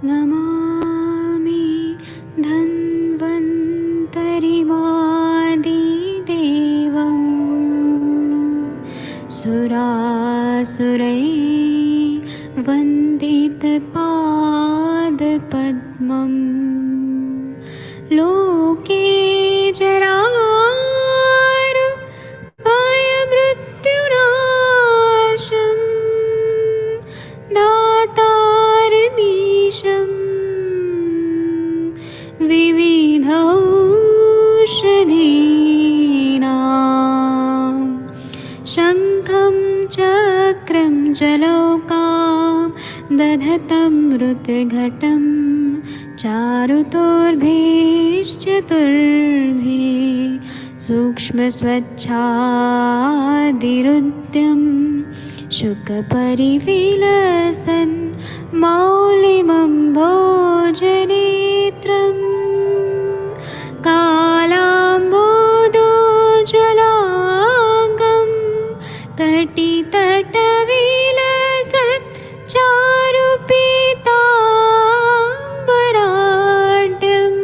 नमामि धन्वन्तरिमादिदेवं सुरासुरैर्वन्दितपादपद्मम् लोके जरामृत्युनाशम् दातारमीशम् विविधौषधीनां शङ्खं चक्रं जलौकां दधतं मृतघटं चारुतोर्भैश्चतुर्भैः सूक्ष्मस्वच्छादिरुद्यं शुकपरिविलसन् मौलिमम्भोजनेत्रम् कालाम्बोदोज्ज्वलाङ्गं कटितटविलसत् चारुपीताम्बराढ्यं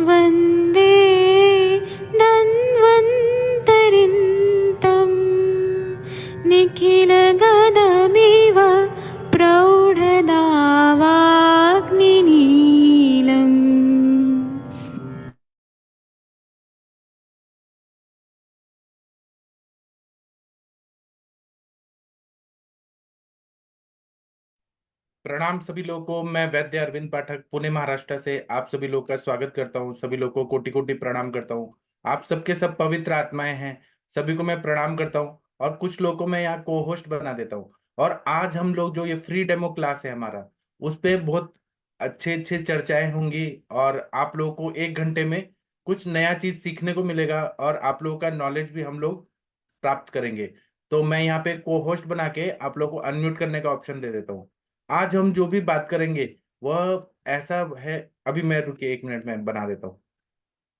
वन्दे धन्वन्तरिन्तं निखिलगदमिव प्रौढदावाग्निनीलम्। प्रणाम सभी लोगों को। मैं वैद्य अरविंद पाठक पुणे महाराष्ट्र से आप सभी लोगों का स्वागत करता हूँ। सभी लोगों को कोटि कोटि प्रणाम करता हूँ। आप सबके सब पवित्र आत्माएं हैं, सभी को मैं प्रणाम करता हूँ और कुछ लोगों को मैं यहाँ को होस्ट बना देता हूँ। और आज हम लोग जो ये फ्री डेमो क्लास है हमारा, उस पे बहुत अच्छे अच्छे चर्चाएं होंगी और आप लोगों को 1 घंटे में कुछ नया चीज सीखने को मिलेगा और आप लोगों का नॉलेज भी हम लोग प्राप्त करेंगे। तो मैं यहाँ पे को होस्ट बना के आप लोगों को अनम्यूट करने का ऑप्शन दे देता हूँ। आज हम जो भी बात करेंगे वह ऐसा है। अभी मैं रुकिए 1 मिनट में बना देता हूँ।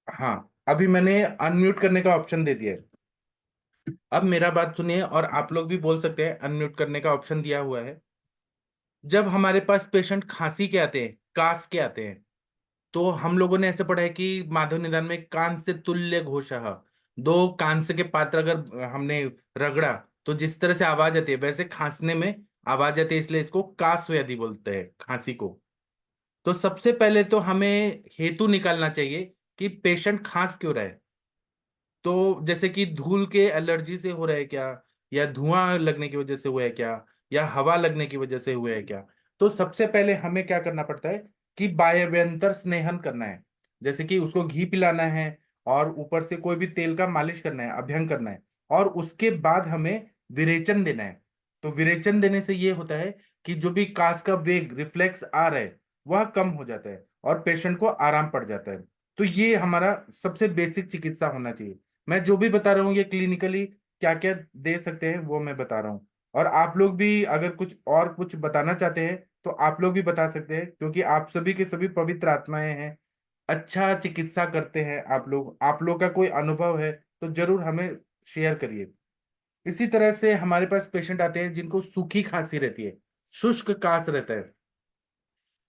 हाँ, अभी मैंने अनम्यूट करने का ऑप्शन दे दिया है। अब मेरा बात सुनिए और आप लोग भी बोल सकते हैं। अनम्यूट करने का ऑप्शन दिया हुआ है। जब हमारे पास पेशेंट खांसी के आते हैं, कास के आते हैं, तो हम लोगों ने ऐसे पढ़ा है कि माधव निदान में कांस से तुल्य घोषः, दो कांस के पात्र अगर हमने रगड़ा तो जिस तरह से आवाज आती है वैसे खांसने में आवाज आती है, इसलिए इसको कास व्याधि बोलते हैं खांसी को। तो सबसे पहले तो हमें हेतु निकालना चाहिए कि पेशेंट खांस क्यों रहा है। तो जैसे कि धूल के एलर्जी से हो रहा है क्या, या धुआं लगने की वजह से हुआ है क्या, या हवा लगने की वजह से हुआ है क्या। तो सबसे पहले हमें क्या करना पड़ता है कि वायव्यंतर स्नेहन करना है। जैसे कि उसको घी पिलाना है और ऊपर से कोई भी तेल का मालिश करना है, अभ्यंग करना है। और उसके बाद हमें विरेचन देना है। तो विरेचन देने से ये होता है कि जो भी कास का वेग रिफ्लेक्स आ रहा है वह कम हो जाता है और पेशेंट को आराम पड़ जाता है। तो ये हमारा सबसे बेसिक चिकित्सा होना चाहिए। मैं जो भी बता रहा हूँ ये क्लिनिकली क्या क्या दे सकते हैं वो मैं बता रहा हूँ। और आप लोग भी अगर कुछ और कुछ बताना चाहते हैं तो आप लोग भी बता सकते हैं, क्योंकि आप सभी के सभी पवित्र आत्माएं हैं। अच्छा चिकित्सा करते हैं आप लोग का कोई अनुभव है तो जरूर हमें शेयर करिए। इसी तरह से हमारे पास पेशेंट आते हैं जिनको सूखी खांसी रहती है, शुष्क काश रहता है।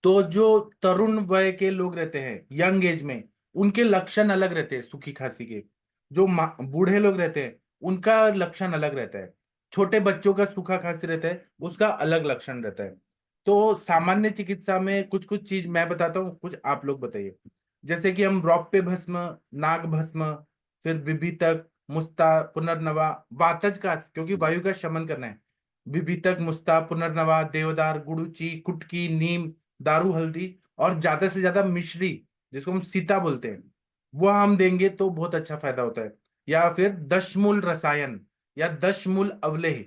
तो जो तरुण वय के लोग रहते हैं, यंग एज में, उनके लक्षण अलग रहते हैं सूखी खांसी के। जो बूढ़े लोग रहते हैं उनका लक्षण अलग रहता है। छोटे बच्चों का सूखा खांसी रहता है, उसका अलग लक्षण रहता है। तो सामान्य चिकित्सा में कुछ कुछ चीज मैं बताता हूँ, कुछ आप लोग बताइए। जैसे कि हम रौप्य भस्म, नाग भस्म, फिर विभितक, मुस्ता, पुनर्नवा, वातज का, क्योंकि वायु का शमन करना है। विभितक, मुस्ता, पुनर्नवा, देवदार, गुड़ुची, कुटकी, नीम, दारू, हल्दी और ज्यादा से ज्यादा मिश्री, जिसको हम सीता बोलते हैं, वह हम देंगे तो बहुत अच्छा फायदा होता है। या फिर दशमूल रसायन या दशमूल अवलेह,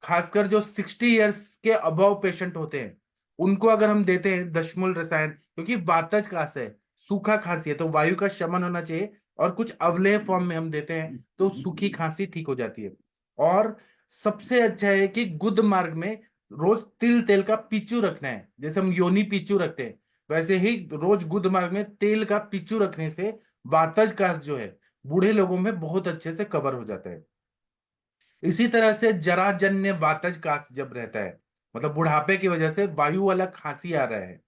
खासकर जो 60 इयर्स के अबव पेशेंट होते हैं उनको अगर हम देते हैं दशमूल रसायन, क्योंकि वातज कास है, सूखा खांसी है, तो वायु का शमन होना चाहिए। और कुछ अवलेह फॉर्म में हम देते हैं तो सूखी खांसी ठीक हो जाती है। और सबसे अच्छा है कि गुद मार्ग में रोज तिल तेल का पीचू रखना है। जैसे हम योनि पीचू रखते हैं वैसे ही रोज गुद मार्ग में तेल का पीचू रखने से वातज कास जो है बूढ़े लोगों में बहुत अच्छे से कवर हो जाता है। इसी तरह से जराजन्य वातज कास जब रहता है मतलब बुढ़ापे की वजह से वायु वाला खांसी आ रहा है,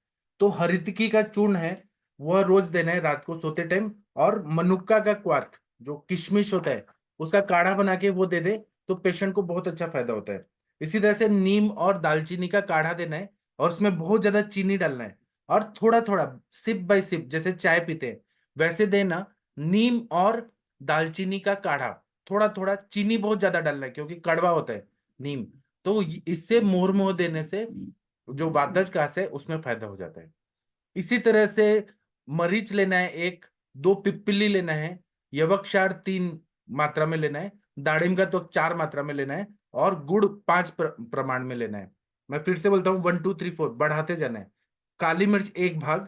तो हरितकी का चूर्ण है वह रोज देना है रात को सोते टाइम। और मनुक्का का क्वाथ जो किशमिश होता है उसका काढ़ा बना के वो दे दे तो पेशेंट को बहुत अच्छा फायदा होता है। इसी तरह से नीम और दालचीनी का काढ़ा देना है और उसमें बहुत ज्यादा चीनी डालना है और थोड़ा थोड़ा सिप बाय सिप जैसे चाय पीते हैं वैसे देना। नीम और दालचीनी का काढ़ा, थोड़ा थोड़ा चीनी बहुत ज्यादा डालना है क्योंकि कड़वा होता है नीम। तो इससे मोर मोह देने से जो वातज है उसमें फायदा हो जाता है। इसी तरह से मरीच लेना है एक, दो पिप्पली लेना है, यवक्षार 3 मात्रा में लेना है, दाड़िम का तो 4 मात्रा में लेना है और गुड़ 5 प्रमाण में लेना है। मैं फिर से बोलता हूँ 1 2 3 4 बढ़ाते जाना है। काली मिर्च 1 भाग,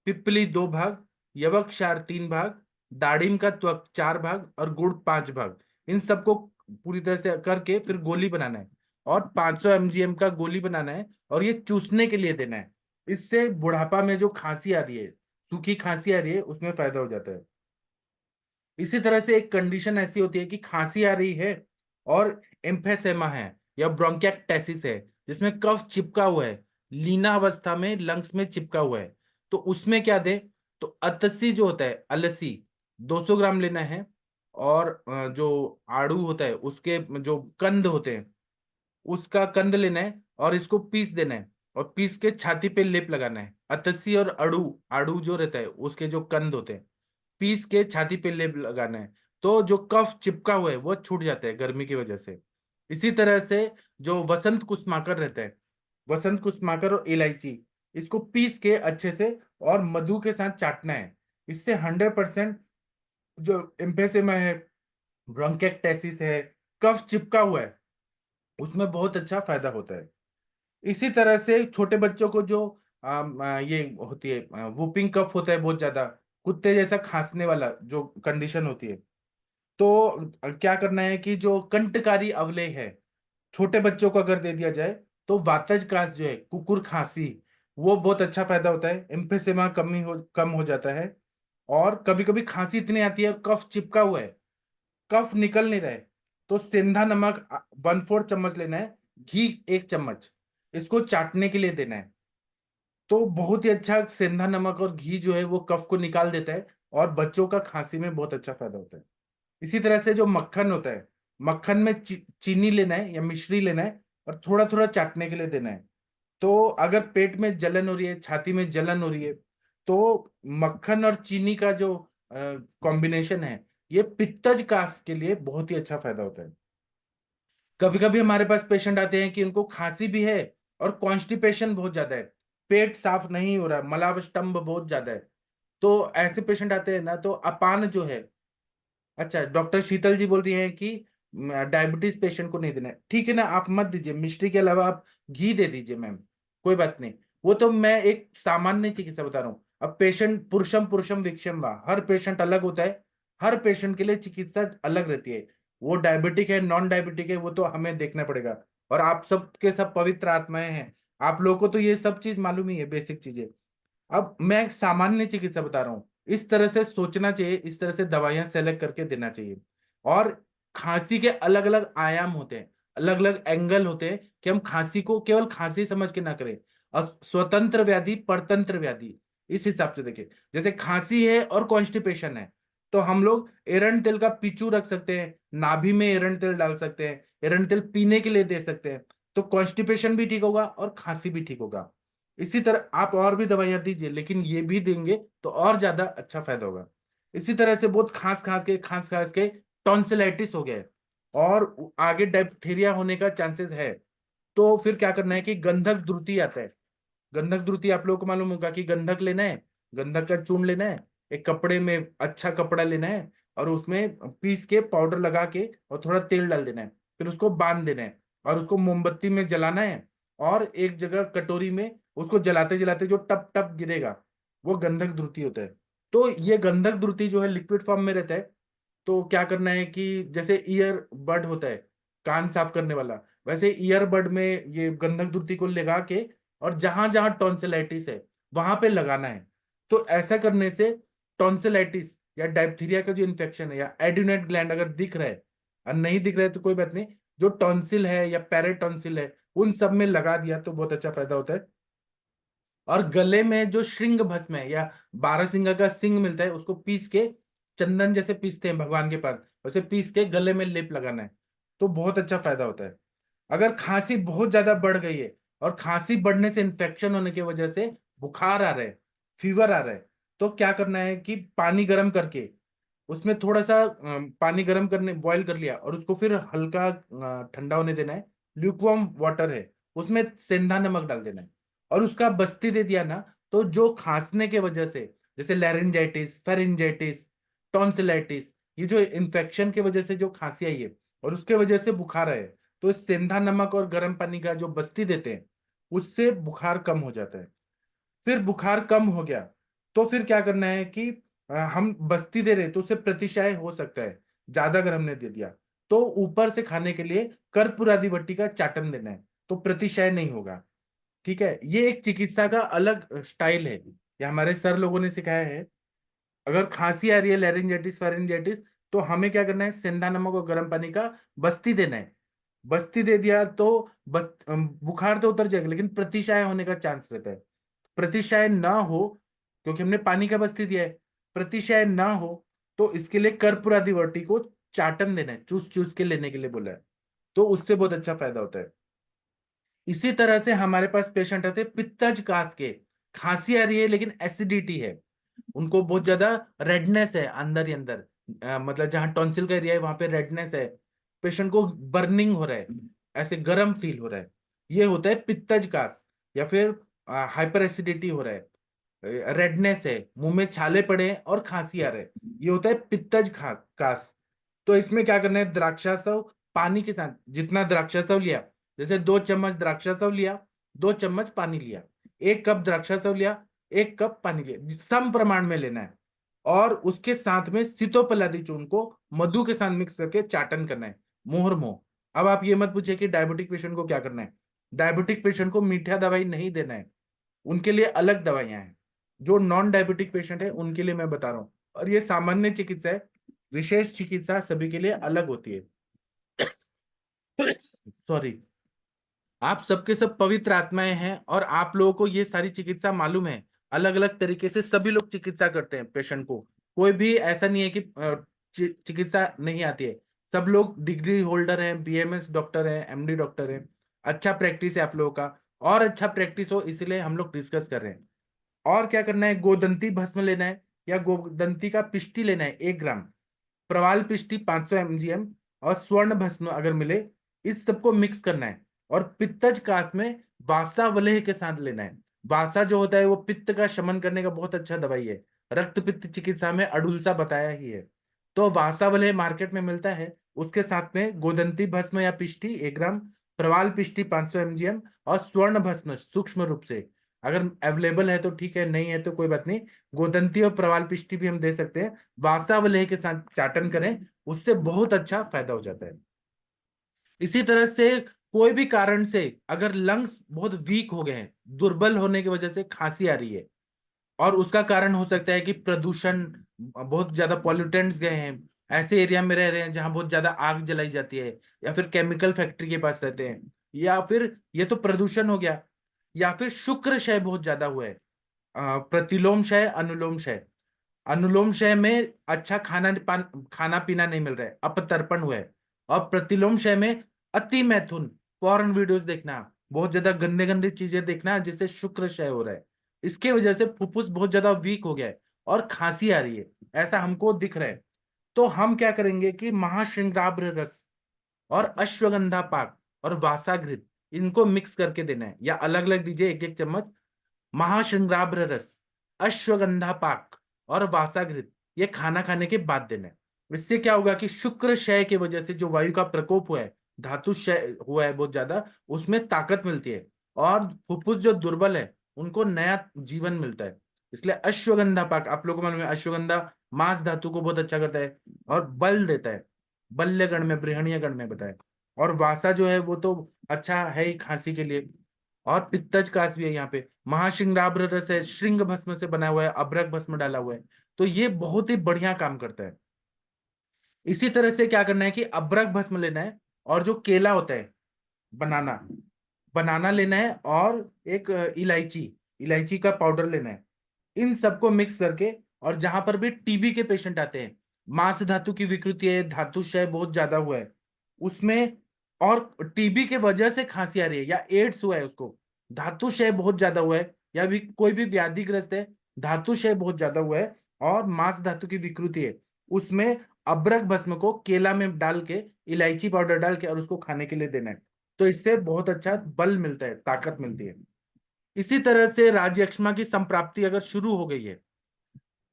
पिप्पली 2 भाग, यवक्षार 3 भाग, दाड़िम का त्वक 4 भाग और गुड़ 5 भाग। इन सबको पूरी तरह से करके फिर गोली बनाना है और 500 mgm का गोली बनाना है और ये चूसने के लिए देना है। इससे बुढ़ापा में जो खांसी आ रही है, सूखी खांसी आ रही है, उसमें फायदा हो जाता है। इसी तरह से एक कंडीशन ऐसी होती है कि खांसी आ रही है और एम्फेसेमा है या ब्रोंकियाक्टेसिस है जिसमें कफ चिपका हुआ है, लीना अवस्था में लंग्स में चिपका हुआ है। तो उसमें क्या दे, तो अतसी जो होता है अलसी 200 ग्राम लेना है और जो आड़ू होता है उसके जो कंद होते हैं उसका कंद लेना है और इसको पीस देना है और पीस के छाती पे लेप लगाना है। अतसी और अड़ू, आड़ू जो रहता है उसके जो कंद होते हैं पीस के छाती पे लेप लगाना है। तो जो कफ चिपका हुआ है वो छूट जाता है गर्मी की वजह से। इसी तरह से जो वसंत कुसमाकर रहता है, वसंत कुसमाकर और इलायची, इसको पीस के अच्छे से और मधु के साथ चाटना है। इससे 100% जो एम्फेसेमा है, ब्रोंकिएक्टेसिस है, कफ चिपका हुआ है, उसमें बहुत अच्छा फायदा होता है। इसी तरह से छोटे बच्चों को जो ये होती है वुपिंग कफ होता है बहुत ज्यादा, कुत्ते जैसा खांसने वाला जो कंडीशन होती है, तो क्या करना है कि जो कंटकारी अवलेह है छोटे बच्चों को अगर दे दिया जाए तो वातज कास जो है कुकुर खांसी वो बहुत अच्छा फायदा होता है, एम्फेसेमा कम हो जाता है। और कभी कभी खांसी इतनी आती है और कफ चिपका हुआ है, कफ निकल नहीं रहा है, तो सेंधा नमक 1/4 चम्मच लेना है, घी 1 चम्मच, इसको चाटने के लिए देना है। तो बहुत ही अच्छा सेंधा नमक और घी जो है वो कफ को निकाल देता है और बच्चों का खांसी में बहुत अच्छा फायदा होता है। इसी तरह से जो मक्खन होता है, मक्खन में चीनी लेना है या मिश्री लेना है और थोड़ा थोड़ा चाटने के लिए देना है। तो अगर पेट में जलन हो रही है, छाती में जलन हो रही है, तो मक्खन और चीनी का जो कॉम्बिनेशन है ये पित्तज कास के लिए बहुत ही अच्छा फायदा होता है। कभी कभी हमारे पास पेशेंट आते हैं कि उनको खांसी भी है और कॉन्स्टिपेशन बहुत ज्यादा है, पेट साफ नहीं हो रहा, मलावस्टम्भ बहुत ज्यादा है। तो ऐसे पेशेंट आते हैं ना, तो अपान जो है, अच्छा डॉक्टर शीतल जी बोल रही हैं कि डायबिटीज पेशेंट को नहीं देना है, ठीक है ना, आप मत दीजिए, मिश्री के अलावा आप घी दे दीजिए मैम, कोई बात नहीं। वो तो मैं एक सामान्य चिकित्सा बता रहा हूँ। अब पेशेंट पुरुषम पुरुषम विक्षम वा, हर पेशेंट अलग होता है, हर पेशेंट के लिए चिकित्सा अलग रहती है। वो डायबिटिक है नॉन डायबिटिक है वो तो हमें देखना पड़ेगा। और आप सबके सब पवित्र आत्माएं हैं, आप लोगों को तो ये सब चीज मालूम ही है, बेसिक चीजें। अब मैं एक सामान्य चिकित्सा बता रहा हूँ, इस तरह से सोचना चाहिए, इस तरह से दवाइयां सेलेक्ट करके देना चाहिए। और खांसी के अलग अलग आयाम होते हैं, अलग अलग एंगल होते हैं कि हम खांसी को केवल खांसी समझ के ना करें। और स्वतंत्र व्याधि परतंत्र व्याधि इस हिसाब से देखें। जैसे खांसी है और कॉन्स्टिपेशन है तो हम लोग एरंड तेल का पीचू रख सकते हैं, नाभि में एरंड तेल डाल सकते हैं, एरंड तेल पीने के लिए दे सकते हैं। तो कॉन्स्टिपेशन भी ठीक होगा और खांसी भी ठीक होगा। इसी तरह आप और भी दवाइयां दीजिए लेकिन ये भी देंगे तो और ज्यादा अच्छा फायदा होगा। इसी तरह से बहुत खांस खांस के टॉन्सिलाइटिस हो गया है और आगे डायप्थीरिया होने का चांसेस है। तो फिर क्या करना है कि गंधक द्रुति आता है। गंधक द्रुति आप लोगों को मालूम होगा कि गंधक लेना है, गंधक का चूर्ण लेना है, एक कपड़े में अच्छा कपड़ा लेना है और उसमें पीस के पाउडर लगा के और थोड़ा तेल डाल देना है, फिर उसको बांध देना है और उसको मोमबत्ती में जलाना है और एक जगह कटोरी में उसको जलाते जलाते जो टप टप गिरेगा वो गंधक द्रुति होता है। तो ये गंधक द्रुति जो है लिक्विड फॉर्म में रहता है। तो क्या करना है कि जैसे ईयर बड होता है कान साफ करने वाला, वैसे ईयरबड में ये गंधक द्रुति को लगा के और जहां जहां टॉन्सिलाइटिस है वहां पे लगाना है। तो ऐसा करने से टॉन्सिलाइटिस या डायप्थीरिया का जो इन्फेक्शन है या एड्यूनेट ग्लैंड अगर दिख रहा है, और नहीं दिख रहा है तो कोई बात नहीं, जो टॉन्सिल है या पैराटॉन्सिल है उन सब में लगा दिया तो बहुत अच्छा फायदा होता है। और गले में जो श्रृंग भस्म है या बारहसिंगा का सिंग मिलता है, उसको पीस के, चंदन जैसे पीसते हैं भगवान के पास, वैसे पीस के गले में लेप लगाना है, तो बहुत अच्छा फायदा होता है। अगर खांसी बहुत ज्यादा बढ़ गई है और खांसी बढ़ने से इन्फेक्शन होने की वजह से बुखार आ रहा है, फीवर आ रहा है, तो क्या करना है कि पानी गर्म करके उसमें थोड़ा सा पानी गर्म करने बॉईल कर लिया और उसको फिर हल्का ठंडा होने देना है। ल्यूकवार्म वाटर है, उसमें सेंधा नमक डाल देना है और उसका बस्ती दे दिया ना, तो जो खांसने के वजह से, जैसे लैरिंजाइटिस, फेरिंजाइटिस, टॉन्सिलाइटिस, ये जो इन्फेक्शन की वजह से जो खांसी आई है और उसके वजह से बुखार आए, तो इस सेंधा नमक और गर्म पानी का जो बस्ती देते हैं, उससे बुखार कम हो जाता है। फिर बुखार कम हो गया तो फिर क्या करना है कि हम बस्ती दे रहे तो उससे प्रतिशय हो सकता है, ज्यादा अगर हमने दे दिया तो ऊपर से खाने के लिए कर्पूरादिवटी का चाटन देना है, तो प्रतिशय नहीं होगा। ठीक है, ये एक चिकित्सा का अलग स्टाइल है, ये हमारे सर लोगों ने सिखाया है। अगर खांसी आ रही है, लैरिंजाइटिस फेरिंजाइटिस, तो हमें क्या करना है, सेंधा नमक और गर्म पानी का बस्ती देना है। बस्ती दे दिया तो बुखार तो उतर जाएगा, लेकिन प्रतिशाय होने का चांस रहता है। प्रतिशय ना हो, क्योंकि हमने पानी का बस्ती दिया है, प्रतिशय ना हो, तो इसके लिए कर्पूरादिवटी को चाटन देना है, चूस चूस के लेने के लिए बोला है, तो उससे बहुत अच्छा फायदा होता है। इसी तरह से हमारे पास पेशेंट आते हैं पित्तज कास के, खांसी आ रही है लेकिन एसिडिटी है, उनको बहुत ज्यादा रेडनेस है अंदर ही अंदर, मतलब जहां टॉन्सिल का एरिया है वहां पे रेडनेस है, पेशेंट को बर्निंग हो रहा है, ऐसे गर्म फील हो रहा है, ये होता है पित्तज कास। या फिर हाइपर एसिडिटी हो रहा है, रेडनेस है, मुंह में छाले पड़े हैं और खांसी आ रहा है, ये होता है पित्तज कास। तो इसमें क्या करना है, द्राक्षासव पानी के साथ, जितना द्राक्षासव लिया, जैसे 2 चम्मच द्राक्षासव लिया, 2 चम्मच पानी लिया, 1 कप द्राक्षासव लिया, 1 कप पानी लिया, सम प्रमाण में लेना है। और उसके साथ में सीतोपलादी चूर्ण को मधु के साथ मिक्स करके चाटन करना है, मुहर मुंह। अब आप ये मत पूछिए कि डायबिटिक पेशेंट को क्या करना है, डायबिटिक पेशेंट को मीठा दवाई नहीं देना है, उनके लिए अलग दवाइयां हैं। जो नॉन डायबिटिक पेशेंट है उनके लिए मैं बता रहा हूँ, और ये सामान्य चिकित्सा है, विशेष चिकित्सा सभी के लिए अलग होती है। सॉरी। आप सबके सब पवित्र आत्माएं हैं और आप लोगों को ये सारी चिकित्सा मालूम है, अलग अलग तरीके से सभी लोग चिकित्सा करते हैं पेशेंट को, कोई भी ऐसा नहीं है कि चिकित्सा नहीं आती है। सब लोग डिग्री होल्डर हैं, बीएमएस डॉक्टर हैं, एमडी डॉक्टर हैं, अच्छा प्रैक्टिस है आप लोगों का, और अच्छा प्रैक्टिस हो इसलिए हम लोग डिस्कस कर रहे हैं। और क्या करना है, गोदंती भस्म लेना है या गोदंती का पिष्टी लेना है 1 ग्राम, प्रवाल पिष्टी 500 mgm, और स्वर्ण भस्म अगर मिले, इस सबको मिक्स करना है। और पित्तज कास में वासा वलेह के साथ लेना है। वासा जो होता है वो पित्त का शमन करने का बहुत अच्छा दवाई है, रक्त पित्त चिकित्सा में अडुलसा बताया ही है। तो वासा वलेह मार्केट में मिलता है, उसके साथ में गोदंती भस्म या पिष्टी 1 ग्राम, प्रवाल पिष्टी 500 mgm, और स्वर्ण भस्म सूक्ष्म रूप से अगर अवेलेबल है तो ठीक है, नहीं है तो कोई बात नहीं, गोदंती और प्रवाल पिष्टी भी हम दे सकते हैं। वासावलेह के साथ चाटन करें, उससे बहुत अच्छा फायदा हो जाता है। इसी तरह से कोई भी कारण से अगर लंग्स बहुत वीक हो गए हैं, दुर्बल होने की वजह से खांसी आ रही है, और उसका कारण हो सकता है कि प्रदूषण, बहुत ज्यादा पॉल्यूटेंट्स गए हैं, ऐसे एरिया में रह रहे हैं जहां बहुत ज्यादा आग जलाई जाती है, या फिर केमिकल फैक्ट्री के पास रहते हैं, या फिर ये तो प्रदूषण हो गया, या फिर शुक्र क्षय बहुत ज्यादा हुआ है, प्रतिलोम क्षय, अनुलोम क्षय। अनुलोम क्षय में अच्छा खाना पीना नहीं मिल रहा है, अपतर्पण हुआ है। और प्रतिलोम क्षय में अति मैथुन, पॉर्न वीडियोस देखना, बहुत ज्यादा गंदे गंदी चीजें देखना, जिससे शुक्र क्षय हो रहा है, इसके वजह से फुफ्फुस बहुत ज्यादा वीक हो गया है और खांसी आ रही है, ऐसा हमको दिख रहा है। तो हम क्या करेंगे कि महाशृंगाब्र रस और अश्वगंधा पाक और वासाघृत, इनको मिक्स करके देना है, या अलग अलग दीजिए 1-1 चम्मच। महाशृंगाब्र रस, अश्वगंधा पाक और वासाघृत, ये खाना खाने के बाद देना है। इससे क्या होगा कि शुक्र क्षय की वजह से जो वायु का प्रकोप हुआ है, धातु क्षय हुआ है बहुत ज्यादा, उसमें ताकत मिलती है, और फुफ्फुस जो दुर्बल है उनको नया जीवन मिलता है। इसलिए अश्वगंधा पाक, आप लोगों को मालूम है अश्वगंधा मांस धातु को बहुत अच्छा करता है और बल देता है, बल्य गण में, बृहणीय गण में बताया। और वासा जो है वो तो अच्छा है ही खांसी के लिए। और पित्तज कास भी है यहाँ पे, महाशिंगराब्र रस है, श्रृंग भस्म से बना हुआ है, अभ्रक भस्म डाला हुआ है, तो ये बहुत ही बढ़िया काम करता है। इसी तरह से क्या करना है कि अभ्रक भस्म लेना है, और जो केला होता है, बनाना, बनाना लेना है और एक इलायची इलायची का पाउडर लेना है। इन सबको मिक्स करके, और जहां पर भी टीबी के पेशेंट आते हैं, मांस धातु की विकृति है, धातु क्षय बहुत ज्यादा हुआ है उसमें, और टीबी के वजह से खांसी आ रही है या एड्स हुआ है उसको, धातु क्षय बहुत ज्यादा हुआ है, या भी कोई भी व्याधिग्रस्त है, धातु क्षय बहुत ज्यादा हुआ है और मांस धातु की विकृति है, उसमें अबरक भस्म को केला में डाल के, इलायची पाउडर डाल के और उसको खाने के लिए देना है। तो इससे बहुत अच्छा बल मिलता है, ताकत मिलती है। इसी तरह से राज्यक्षमा की संप्राप्ति अगर शुरू हो गई है,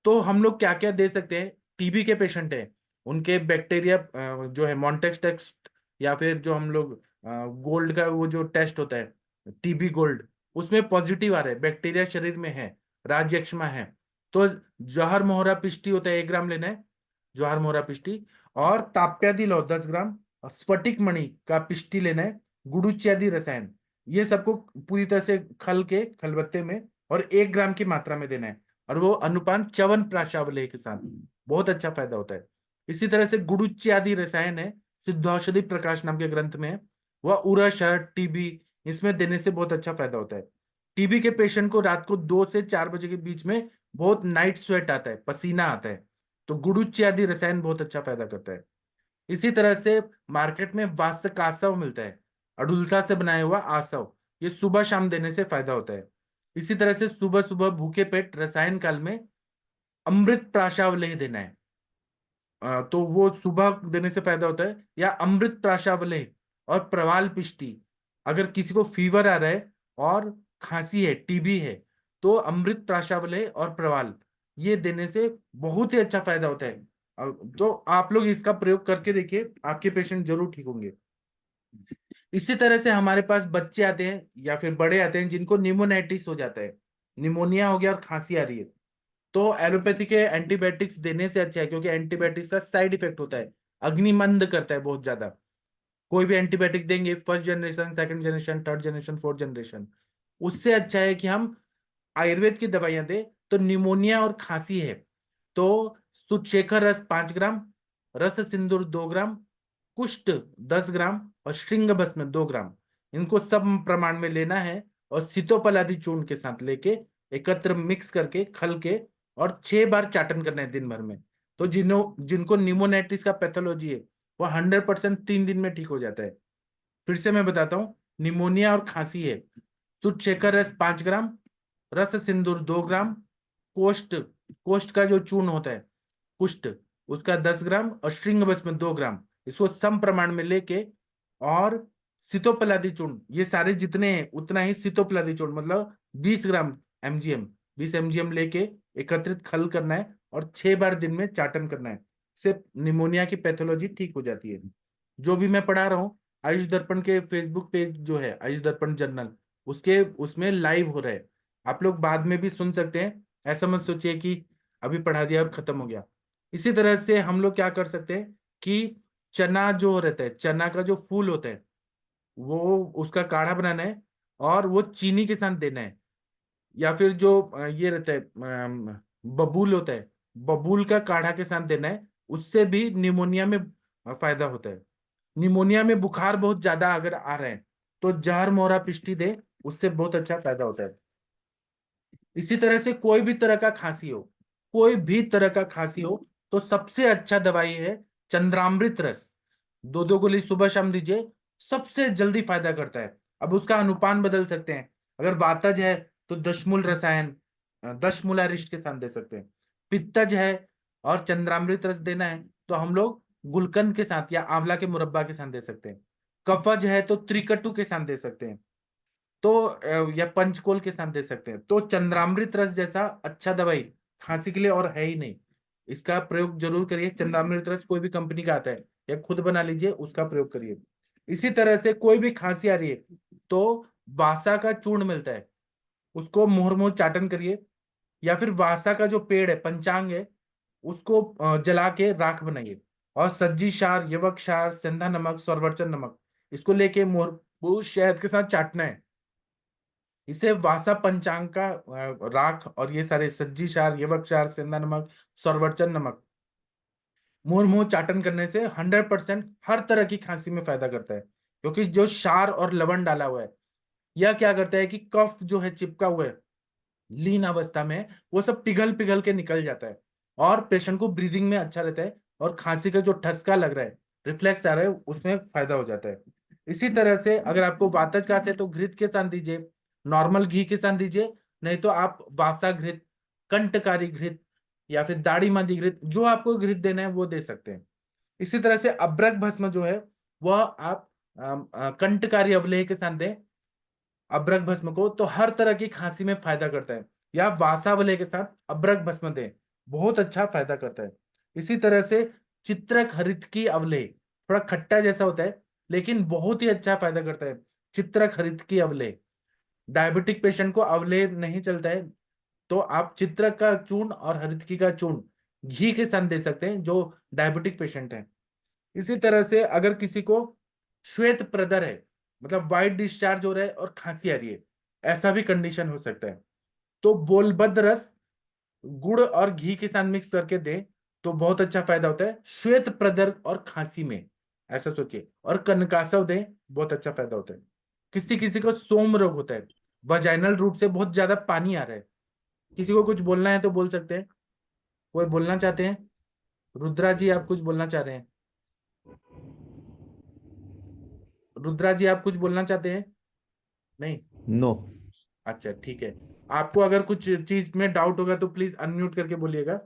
तो हम लोग क्या क्या दे सकते हैं। टीबी के पेशेंट है, उनके बैक्टीरिया जो है मॉन्टेक्स टेस्ट, या फिर जो हम लोग गोल्ड का वो जो टेस्ट होता है, टीबी गोल्ड, उसमें पॉजिटिव आ रहा है, बैक्टीरिया शरीर में है, राज्यक्षमा है, तो जहर मोहरा पिष्टी होता है 1 ग्राम लेना है, जवाहर मोहरा पिष्टी, और ताप्यादि लौ 10 ग्राम, और स्फटिक मणि का पिष्टी लेना है, गुड़ुच्यादि रसायन, ये सबको पूरी तरह से खल के खलबत्ते में और 1 ग्राम की मात्रा में देना है, और वो अनुपान च्यवन प्राशावलेह के साथ, बहुत अच्छा फायदा होता है। इसी तरह से गुड़ुच्यादि रसायन है, सिद्धौषधि प्रकाश नाम के ग्रंथ में है, वह उरश टीबी, इसमें देने से बहुत अच्छा फायदा होता है। टीबी के पेशेंट को रात को 2 से 4 बजे के बीच में बहुत नाइट स्वेट आता है, पसीना आता है, तो गुड़ुच्य आदि रसायन बहुत अच्छा फायदा करता है। इसी तरह से मार्केट में वास्क आसव मिलता है, अडुल्सा से बनाया हुआ आसव, ये सुबह शाम देने से फायदा होता है। इसी तरह से सुबह सुबह भूखे पेट रसायन काल में अमृत प्राशावलेह देना है, तो वो सुबह देने से फायदा होता है। या अमृत प्राशावलेह और प्रवाल पिष्टी, अगर किसी को फीवर आ रहा है और खांसी है, टीबी है, तो अमृत प्राशावलेह और प्रवाल ये देने से बहुत ही अच्छा फायदा होता है। तो आप लोग इसका प्रयोग करके देखिए, आपके पेशेंट जरूर ठीक होंगे। इसी तरह से हमारे पास बच्चे आते हैं या फिर बड़े आते हैं जिनको निमोनाइटिस हो जाता है, निमोनिया हो गया और खांसी आ रही है, तो एलोपैथी के एंटीबायोटिक्स देने से अच्छा है, क्योंकि एंटीबायोटिक्स का साइड इफेक्ट होता है, अग्निमंद करता है बहुत ज्यादा। कोई भी एंटीबायोटिक देंगे, first generation, second generation, third generation, fourth generation, उससे अच्छा है कि हम आयुर्वेद की दवाइयां दें। तो निमोनिया और खांसी है तो सुचेखर रस 5 ग्राम, रस सिंदूर 2 ग्राम, कुष्ठ 10 ग्राम और श्रृंग भस्म 2 ग्राम, इनको सब प्रमाण में लेना है, और सीतोपलादि चूर्ण के साथ लेके एकत्र मिक्स करके खल के, और 6 बार चाटन करना है दिन भर में। तो जिनको निमोनाइटिस का पैथोलॉजी है, वो 100% 3 दिन में ठीक हो जाता है। फिर से मैं बताता हूँ, निमोनिया और खांसी है, शुद्ध शेखर रस 5 ग्राम, रस सिंदूर 2 ग्राम, कोष्ठ, कोष्ठ का जो चूर्ण होता है, कुष्ठ, उसका 10 ग्राम और श्रृंग भस्म 2 ग्राम, इसको सम प्रमाण में लेके, और सितोपलादी चूर्ण, ये सारे जितने हैं उतना ही सितोपलादी चूर्ण, मतलब 20 ग्राम एमजीएम, 20 mgm लेके एकत्रित खल करना है, और 6 बार दिन में चाटन करना है, इससे निमोनिया की पैथोलॉजी ठीक हो जाती है। जो भी मैं पढ़ा रहा हूँ, आयुष दर्पण के फेसबुक पेज जो है, आयुष दर्पण जर्नल, उसके उसमें लाइव हो रहा है, आप लोग बाद में भी सुन सकते हैं, ऐसा मत सोचिए कि अभी पढ़ा दिया और खत्म हो गया। इसी तरह से हम लोग क्या कर सकते हैं कि चना जो रहता है, चना का जो फूल होता है, वो उसका काढ़ा बनाना है, और वो चीनी के साथ देना है। या फिर जो ये रहता है बबूल होता है, बबूल का काढ़ा के साथ देना है, उससे भी निमोनिया में फायदा होता है। निमोनिया में बुखार बहुत ज्यादा अगर आ रहा है, तो जहर मोहरा पिष्टी दे, उससे बहुत अच्छा फायदा होता है। इसी तरह से कोई भी तरह का खांसी हो, कोई भी तरह का खांसी हो, तो सबसे अच्छा दवाई है चंद्रामृत रस, 2 2 गोली सुबह शाम दीजिए, सबसे जल्दी फायदा करता है। अब उसका अनुपान बदल सकते हैं, अगर वातज है तो दशमूल रसायन, 10 मूलारिष्ट के साथ दे सकते हैं। पित्तज है और चंद्रामृत रस देना है, तो हम लोग गुलकंद के साथ या आंवला के मुरब्बा के साथ दे सकते हैं। कफज है तो त्रिकटु के साथ दे सकते हैं, तो या पंचकोल के साथ दे सकते हैं। तो चंद्रामृत रस जैसा अच्छा दवाई खांसी के लिए और है ही नहीं, इसका प्रयोग जरूर करिए। चंद्रामृत रस कोई भी कंपनी का आता है, या खुद बना लीजिए, उसका प्रयोग करिए। इसी तरह से कोई भी खांसी आ रही है, तो वासा का चूर्ण मिलता है, उसको मुहर चाटन करिए, या फिर वासा का जो पेड़ है, पंचांग है, उसको जला के राख बनाइए, और सज्जी क्षार, यवक क्षार, सेंधा नमक, स्वरवर्चन नमक, इसको लेके मुंह शहद के साथ चाटना है। इसे वासा पंचांग का राख और ये सारे सज्जी क्षार, यवक क्षार, सेंधा नमक, स्वरवर्चन नमक मुंह चाटन करने से 100% हर तरह की खांसी में फायदा करता है, क्योंकि जो क्षार और लवण डाला हुआ है, यह क्या करता है कि कफ जो है चिपका हुआ है लीन अवस्था में, वो सब पिघल पिघल के निकल जाता है और पेशेंट को ब्रीदिंग में अच्छा रहता है, और खांसी का जो ठसका लग रहा है, रिफ्लेक्स आ रहा है, उसमें फायदा हो जाता है। इसी तरह से अगर आपको वातज खांसी है तो घृत के साथ दीजिए, नॉर्मल घी के साथ दीजिए, नहीं तो आप वासा घृत, कंटकारी घृत, या फिर दाढ़ी मादी घृत, जो आपको घृत देना है वो दे सकते हैं। इसी तरह से अब्रक भस्म जो है वह आप कंटकारी अवलेह के साथ दें अब्रक भस्म को, तो हर तरह की खांसी में फायदा करता है। या वासावले के साथ अब्रक भस्म दें, बहुत अच्छा फायदा करता है। इसी तरह से चित्रक हरित की अवलेह, थोड़ा खट्टा जैसा होता है लेकिन बहुत ही अच्छा फायदा करता है। चित्रक हरित की अवलेह, डायबिटिक पेशेंट को अवलेह नहीं चलता है तो आप चित्रक का चूर्ण और हरितकी का चूर्ण घी के साथ दे सकते हैं जो डायबिटिक पेशेंट है। इसी तरह से अगर किसी को श्वेत प्रदर है, मतलब वाइट डिस्चार्ज हो रहा है और खांसी आ रही है, ऐसा भी कंडीशन हो सकता है, तो बोलबद्ध रस गुड़ और घी के साथ मिक्स करके दें तो बहुत अच्छा फायदा होता है श्वेत प्रदर और खांसी में, ऐसा सोचिए। और कनकासव दें, बहुत अच्छा फायदा होता है। किसी किसी को सोम रोग होता है, वजाइनल रूट से बहुत ज्यादा पानी आ रहा है, किसी को कुछ बोलना है तो बोल सकते हैं। कोई बोलना चाहते हैं? रुद्रा जी आप कुछ बोलना चाह रहे हैं? रुद्रा जी आप कुछ बोलना चाहते हैं? नहीं? नो। अच्छा ठीक है। आपको अगर कुछ चीज में डाउट होगा तो प्लीज अनम्यूट करके बोलिएगा।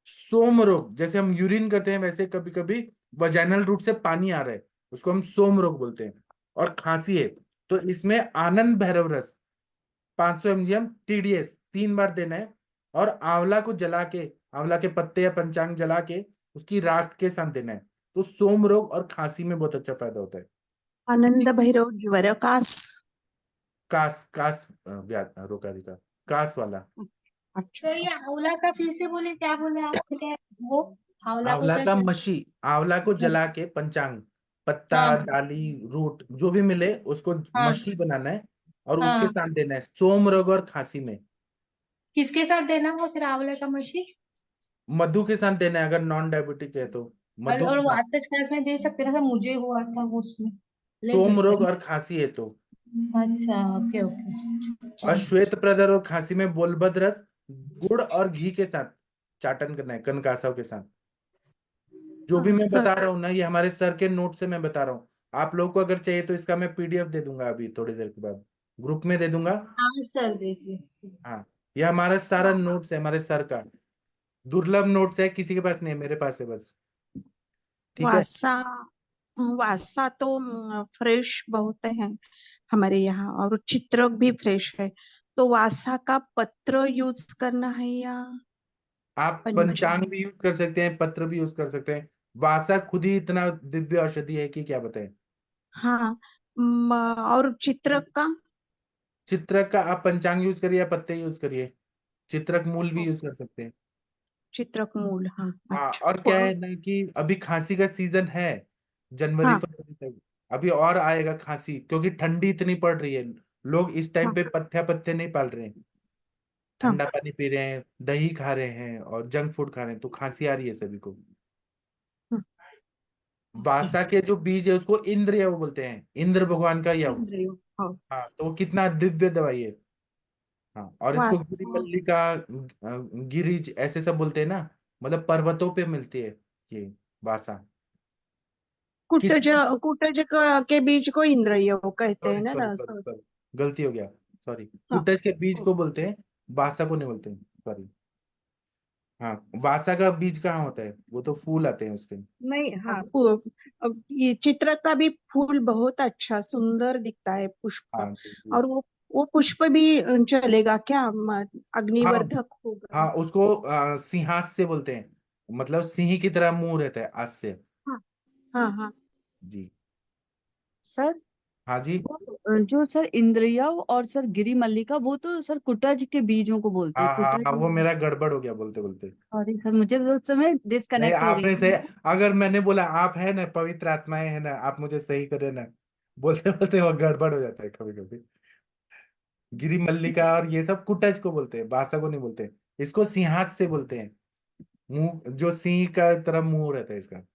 सोम रोग, जैसे हम यूरिन करते हैं वैसे कभी कभी वजाइनल रूट से पानी आ रहा है, उसको हम सोम रोग बोलते हैं। और खांसी है तो इसमें आनंद भैरव रस 500 mg TDS 3 बार देना है, और आंवला को जला के, आंवला के पत्ते या पंचांग जला के उसकी राख के साथ देना है, तो सोम रोग और खांसी में बहुत अच्छा फायदा होता है। आनंद भैरव ज्वर कास। कास कास रोकारी का कास वाला। अच्छा तो ये आंवला का फिर से बोले, क्या बोले आप? क्या वो आंवला को आंवला क्या का कहते मशी, आंवला को जला के पंचांग, पत्ता हाँ डाली रूट जो भी मिले उसको हाँ मशी बनाना है, और उसके हाँ। साथ देना है सोम रोग और खांसी में। किसके साथ देना हो फिर आंवले का मशी? मधु के साथ देना है अगर नॉन डायबिटिक है तो मधु और के वो साथ। आतज खास में दे सकते ना, मुझे हुआ था वो, उसमें ले सोम सकते रोग हैं। और खांसी है तो। अच्छा, ओके ओके। और श्वेत प्रदर और खांसी में बोलबद रस गुड़ और घी के साथ चाटन करना है कनकासव के साथ। जो भी मैं सर। बता रहा हूँ ना, ये हमारे सर के नोट से मैं बता रहा हूँ। आप लोगों को अगर चाहिए तो इसका मैं PDF दे दूंगा अभी थोड़ी देर के बाद, ग्रुप में दे दूंगा। हाँ सर, दीजिए। हाँ, ये हमारा सारा नोट्स है हमारे सर का, दुर्लभ नोट्स है, किसी के पास नहीं है, मेरे पास है बस। ठीक है। वासा वासा तो फ्रेश बहुत है हमारे यहाँ, और चित्रक भी फ्रेश है। तो वासा का पत्र यूज करना है या आप पंचांग पंचांग? भी यूज कर सकते हैं, पत्र भी यूज कर सकते हैं। वासा खुद ही इतना दिव्य औषधि है कि क्या बताएं। हाँ। म, और चित्रक का? चित्रक का आप पंचांग यूज करिए या पत्ते यूज करिए, चित्रक मूल भी ओ, यूज कर सकते हैं। चित्रक मूल, हाँ हाँ, अच्छा। और क्या है ना कि अभी खांसी का सीजन है, जनवरी हाँ फरवरी तक अभी और आएगा खांसी, क्योंकि ठंडी इतनी पड़ रही है। लोग इस टाइम हाँ पे पत्ते पत्ते नहीं पाल रहे हैं, हाँ ठंडा पानी पी रहे हैं, दही खा रहे हैं और जंक फूड खा रहे हैं, तो खांसी आ रही है सभी को। हाँ, ओके। वासा के जो बीज है उसको इंद्र यव बोलते हैं, इंद्र भगवान का यव। इंद्रियों, हाँ। हाँ, तो वो कितना दिव्य दवाई है। हाँ, और इसको गिरी वासा मल्लिका गिरिज ऐसे सब बोलते हैं ना, मतलब पर्वतों पे मिलती है ये वासा। किस कुटज, कुटज के बीज को इंद्रियों कहते सॉरी हैं ना सॉरी सॉरी सर? सॉरी, गलती हो गया, सॉरी। हाँ। कुटज के बीज ओ, को बोलते हैं, वासा को नहीं बोलते हैं, सॉरी। हाँ, वासा का बीज कहाँ होता है, वो तो फूल आते हैं उसके। नहीं, हाँ। अब ये चित्र का भी फूल बहुत अच्छा सुंदर दिखता है, पुष्प। हाँ जी जी। और वो पुष्प भी चलेगा क्या? हाँ अग्निवर्धक होगा? हाँ, उसको सिंहास से बोलते हैं, मतलब सिंह की तरह मुंह रहता है आज से। हाँ हाँ हाँ। जी। सर हाँ जी। वो जो सर इंद्रिया और सर गिरी मल्लिका, वो तो सर कुटज के बीजों को बोलते हैं, हाँ हाँ हाँ, कुटज। वो मेरा गड़बड़ हो गया बोलते बोलते। सॉरी सर, मुझे उस समय नहीं, डिस्कनेक्ट हो रही आपने से, थी। अगर मैंने बोला आप है ना पवित्र आत्माएं है ना, आप मुझे सही करे ना, बोलते बोलते वो गड़बड़ हो जाता है कभी कभी। गिरी मल्लिका और ये सब कुटज को बोलते हैं, बासा को नहीं बोलते। इसको सिंहास से बोलते हैं, मुंह जो सिंह का तरह मुंह रहता है इसका।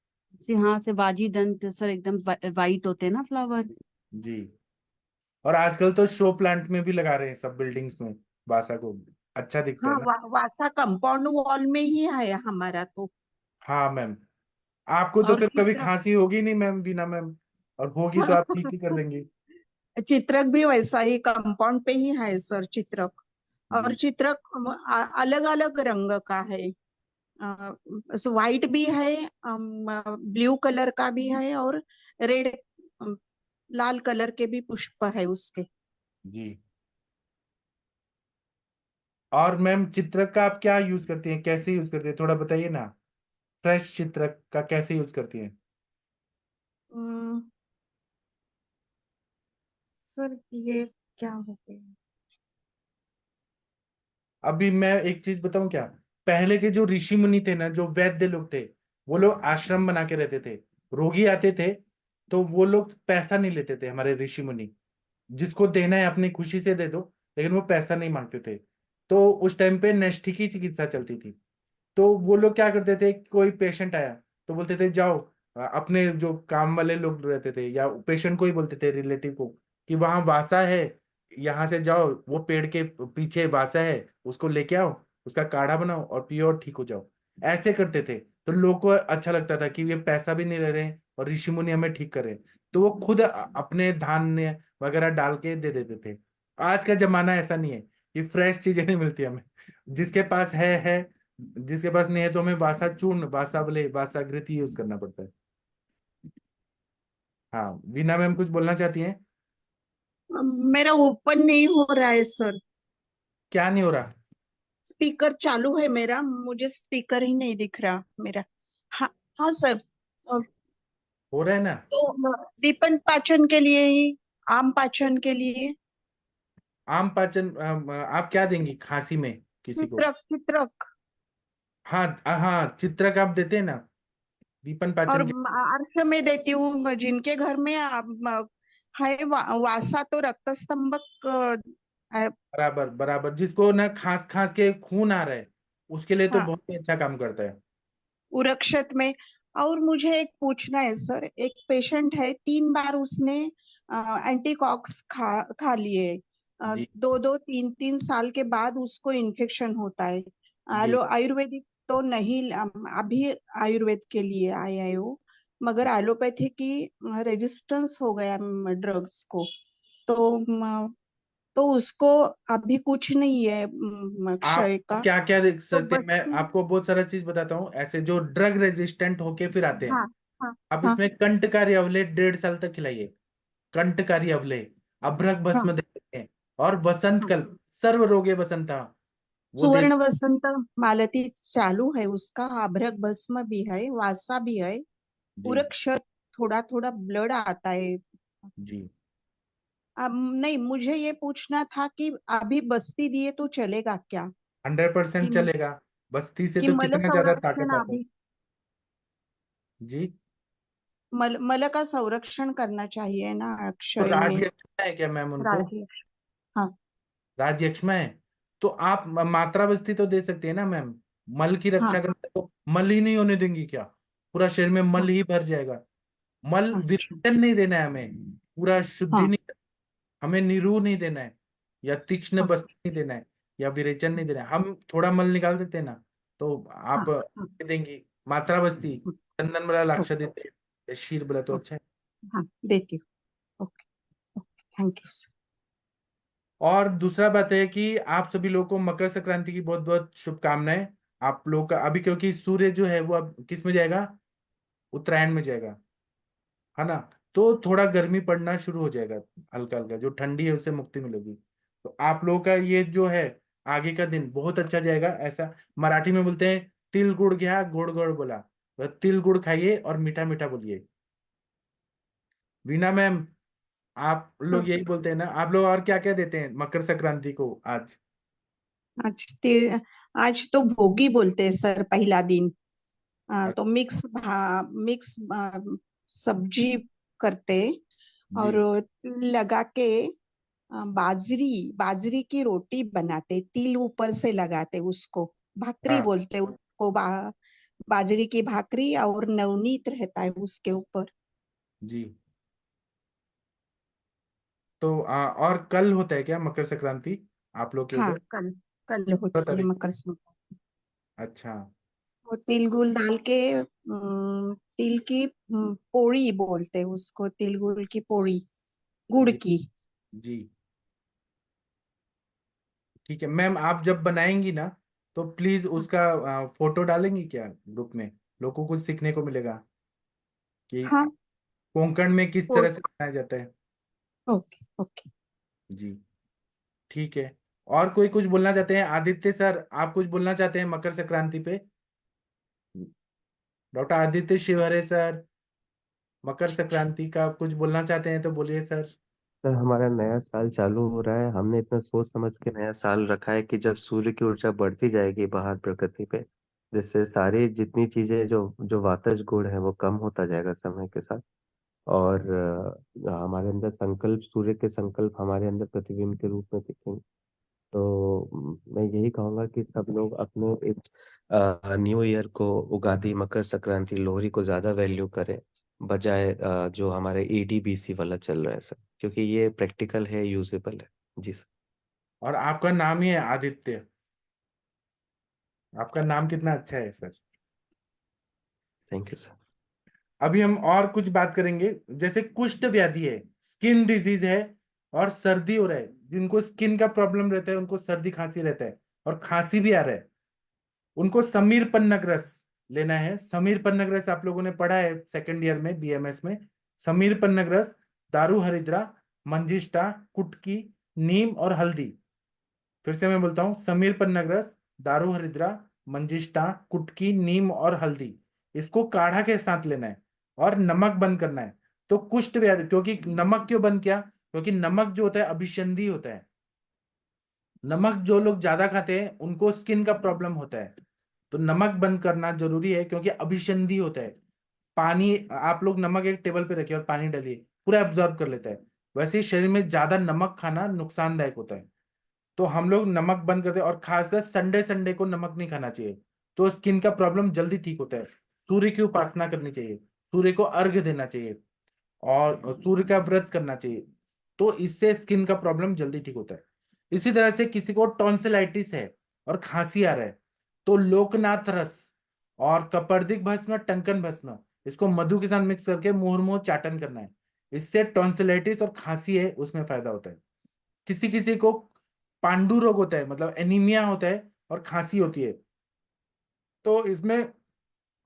हाँ से बाजी दंत सर एकदम वाइट होते हैं ना फ्लावर। जी। और आजकल तो शो प्लांट में भी लगा रहे हैं सब बिल्डिंग्स में वासा को, अच्छा दिखता हाँ, है ना। वासा कंपाउंड वॉल में ही है हमारा तो। हाँ मैम, आपको तो और फिर कभी चित्र खांसी होगी नहीं मैम, बीना मैम, और होगी तो आप ठीक ही कर देंगी। चित्रक भी वैसा ही कंपाउंड पे ही है सर, चित्रक। और जी चित्रक अलग अलग रंग का है। व्हाइट भी है, ब्लू कलर का भी है, और रेड, लाल कलर के भी पुष्प है उसके। जी। और मैम चित्रक का आप क्या यूज करती हैं, कैसे यूज करती हैं, थोड़ा बताइए ना। फ्रेश चित्रक का कैसे यूज करती हैं। अम, सर ये क्या हो गया? अभी मैं एक चीज बताऊं क्या, पहले के जो ऋषि मुनि थे ना, जो वैद्य लोग थे, वो लोग आश्रम बना के रहते थे। रोगी आते थे तो वो लोग पैसा नहीं लेते थे, हमारे ऋषि मुनि। जिसको देना है अपनी खुशी से दे दो, लेकिन वो पैसा नहीं मांगते थे। तो उस टाइम पे नैष्ठिकी चिकित्सा चलती थी। तो वो लोग क्या करते थे, कोई पेशेंट आया तो बोलते थे जाओ, अपने जो काम वाले लोग रहते थे या पेशेंट को ही बोलते थे, रिलेटिव को, कि वहां वासा है, यहाँ से जाओ, वो पेड़ के पीछे वासा है, उसको लेके आओ, उसका काढ़ा बनाओ और पियो और ठीक हो जाओ। ऐसे करते थे। तो लोग को अच्छा लगता था कि ये पैसा भी नहीं ले रहे हैं और ऋषि मुनि हमें ठीक कर रहे हैं। तो वो खुद अपने धान्य वगैरह डाल के दे देते थे। आज का जमाना ऐसा नहीं है कि फ्रेश चीजें नहीं मिलती हमें। जिसके पास है, जिसके पास नहीं है तो हमें वासा चूर्ण, वासा बोले वासा घृति यूज करना पड़ता है। हाँ, वीना मैम कुछ बोलना चाहती हैं। मेरा ओपन नहीं हो रहा है सर। क्या नहीं हो रहा। स्पीकर चालू है मेरा, मुझे स्पीकर ही नहीं दिख रहा मेरा। हाँ, हाँ सर। हो रहा है ना। तो दीपन पाचन के लिए ही, आम पाचन के लिए आम पाचन आप क्या देंगी खांसी में किसी को। चित्रक, चित्रक। हाँ हाँ, चित्रक आप देते हैं ना दीपन और पाचन के। अर्घ्य में देती हूँ जिनके घर में है वासा, तो रक्त स्तंभक है। बराबर बराबर, जिसको ना खांस खांस के खून आ रहा है, उसके लिए तो हाँ, बहुत ही अच्छा काम करता है। उरक्षत में। और मुझे एक पूछना है सर, एक पेशेंट है, 3 बार उसने एंटीकॉक्स खा लिए। जी 2-2 3-3 साल के बाद उसको इन्फेक्शन होता है। जी आयुर्वेदिक तो नहीं, अभी आयुर्वेद के लिए आया है वो, मगर एलोपैथी की रेजिस्टेंस हो गया ड्रग्स को। तो तो उसको अभी कुछ नहीं है आप क्षय का। क्या क्या देख तो सकते हैं, मैं बच्ची। आपको बहुत सारा चीज बताता हूँ ऐसे जो ड्रग रेजिस्टेंट होके फिर आते हैं। हाँ, हाँ, आप हाँ, इसमें कंटकारी अवले 1.5 साल तक खिलाइए। कंटकारी अवले, अभ्रक हाँ, भस्म दे सकते हैं। और वसंत हाँ। कल्प, सर्व रोगे वसंता, वो दे। सुवर्ण वसंत मालती चालू है उसका, अभ्रक भस्म भी है, वासा भी है। जी उरक्षत थोड़ा थोड़ा ब्लड आता है। जी। नहीं, मुझे ये पूछना था कि अभी बस्ती दिए तो चलेगा क्या? 100% कि चलेगा। बस्ती से कि तो मल कितना ज्यादा संरक्षण ताकत आता है। अभी, जी। मल का संरक्षण करना चाहिए ना तो अक्षय में। राज्य है क्या मैम उनको। राजेश। हाँ, राज्य में है तो आप मात्रा बस्ती तो दे सकते हैं ना मैम। मल की हाँ, रक्षा करते तो मल ही नहीं होने देंगी क्या, पूरा शरीर में मल हाँ। ही भर जाएगा। मल अच्छा। विरेचन नहीं देना है हमें, पूरा शुद्धि हाँ, नहीं, हमें निरू नहीं देना है, या तीक्ष्ण हाँ, बस्ती नहीं देना है, या विरेचन नहीं देना है। हम थोड़ा मल निकाल देते हैं ना, तो हाँ, आप हाँ, देंगी मात्रा बस्ती। हाँ। चंदन बड़ा लाक्षा ओके। देते हैं या शीर बड़ा, तो हाँ, अच्छा है। हाँ, देती हूँ। Okay, okay, thank you sir. और दूसरा बात है कि आप सभी लोगों को मकर संक्रांति की बहुत बहुत शुभकामनाएं। आप लोग का अभी, क्योंकि सूर्य जो है वो अब किस में जाएगा, उत्तरायण में जाएगा, है ना। तो थोड़ा गर्मी पड़ना शुरू हो जाएगा, हल्का हल्का जो ठंडी है उससे मुक्ति मिलेगी। तो आप लोगों का ये जो है आगे का दिन बहुत अच्छा जाएगा। ऐसा मराठी में बोलते हैं, तिल गुड़ गया गोड़ गोड़ बोला, तो तिल गुड़ खाइए और मीठा मीठा बोलिए। वीना मैम, आप लोग यही बोलते हैं ना, आप लोग और क्या क्या देते हैं मकर संक्रांति को आज। आज आज तो भोगी बोलते हैं सर, पहला दिन। तो मिक्स सब्जी करते, जी और तिल लगा के बाजरी बाजरी की रोटी बनाते, तिल ऊपर से लगाते उसको, भाकरी हाँ बोलते उसको, बाजरी की भाकरी, और नवनीत रहता है उसके ऊपर। जी। तो और कल होता है क्या मकर संक्रांति आप लोग के हाँ, उधर? कल कल 15 होती है तारीख। मकर संक्रांति। अच्छा। वो तिल गुल डाल के तिल की पोड़ी बोलते हैं उसको, तिल गुल की पोड़ी, गुड़ जी की। जी ठीक है मैम, आप जब बनाएंगी ना तो प्लीज उसका फोटो डालेंगी क्या ग्रुप में? लोगों को कुछ सीखने को मिलेगा कि हाँ। कोंकण में किस तरह से बनाया जाता है। Okay okay. जी ठीक है। और कोई कुछ बोलना चाहते हैं? आदित्य सर आप कुछ बोलना चाहते हैं मकर संक्रांति पे? डॉक्टर आदित्य शिवहरे सर, मकर संक्रांति का कुछ बोलना चाहते हैं तो बोलिए सर। सर हमारा नया साल चालू हो रहा है। हमने इतना सोच समझ के नया साल रखा है कि जब सूर्य की ऊर्जा बढ़ती जाएगी बाहर प्रकृति पे, जिससे सारी जितनी चीजें जो जो वातज गुण है वो कम होता जाएगा समय के साथ। और हमारे अंदर संकल्प, सूर्य के संकल्प हमारे अंदर प्रतिबिंब के रूप में दिखेंगे। तो मैं यही कहूंगा कि सब लोग अपने इस न्यू ईयर को, उगादि, मकर संक्रांति, लोहरी को ज्यादा वैल्यू करें, बजाय जो हमारे एडीबीसी वाला चल रहा है सर, क्योंकि ये प्रैक्टिकल है, यूजेबल है। जी सर। और आपका नाम ही है आदित्य, आपका नाम कितना अच्छा है सर। Thank you sir. अभी हम और कुछ बात करेंगे, जैसे कुष्ठ व्याधि है, स्किन डिजीज है, और सर्दी हो रहा है, जिनको स्किन का प्रॉब्लम रहता है उनको सर्दी खांसी रहता है और खांसी भी आ रहा है, उनको समीर पन्नग रस लेना है। समीर पन्नग रस आप लोगों ने पढ़ा है सेकंड ईयर में बीएमएस में। समीर पन्नग रस, दारू हरिद्रा, मंजिष्ठा, कुटकी, नीम और हल्दी। फिर से मैं बोलता हूँ, समीर पन्नग रस, दारू हरिद्रा, मंजिष्ठा, कुटकी, नीम और हल्दी, इसको काढ़ा के साथ लेना है और नमक बंद करना है। तो कुष्ठ व्याधि, क्योंकि नमक क्यों बंद किया? क्योंकि नमक जो होता है अभिसंधि होता है। नमक जो लोग ज्यादा खाते हैं उनको स्किन का प्रॉब्लम होता है, तो नमक बंद करना जरूरी है क्योंकि अभिसंधि होता है। पानी, आप लोग नमक एक टेबल पे रखिए और पानी डालिए, पूरा एब्जॉर्ब कर लेता है। वैसे ही शरीर में ज्यादा नमक खाना नुकसानदायक होता है, तो हम लोग नमक बंद करते हैं। और खासकर संडे संडे को नमक नहीं खाना चाहिए, तो स्किन का प्रॉब्लम जल्दी ठीक होता है। सूर्य की उपासना करनी चाहिए, सूर्य को अर्घ्य देना चाहिए और सूर्य का व्रत करना चाहिए, तो इससे स्किन का प्रॉब्लम जल्दी ठीक होता है। इसी तरह से किसी को टॉन्सिलाइटिस है और खांसी आ रहा है, तो लोकनाथ रस और कपर्दिक भस्म, टंकन भस्म, इसको मधु के साथ मिक्स करके मुंह चाटन करना है। इससे टॉन्सिलाइटिस और खांसी है उसमें फायदा होता है। किसी किसी को पांडु रोग होता है, मतलब एनीमिया होता है और खांसी होती है, तो इसमें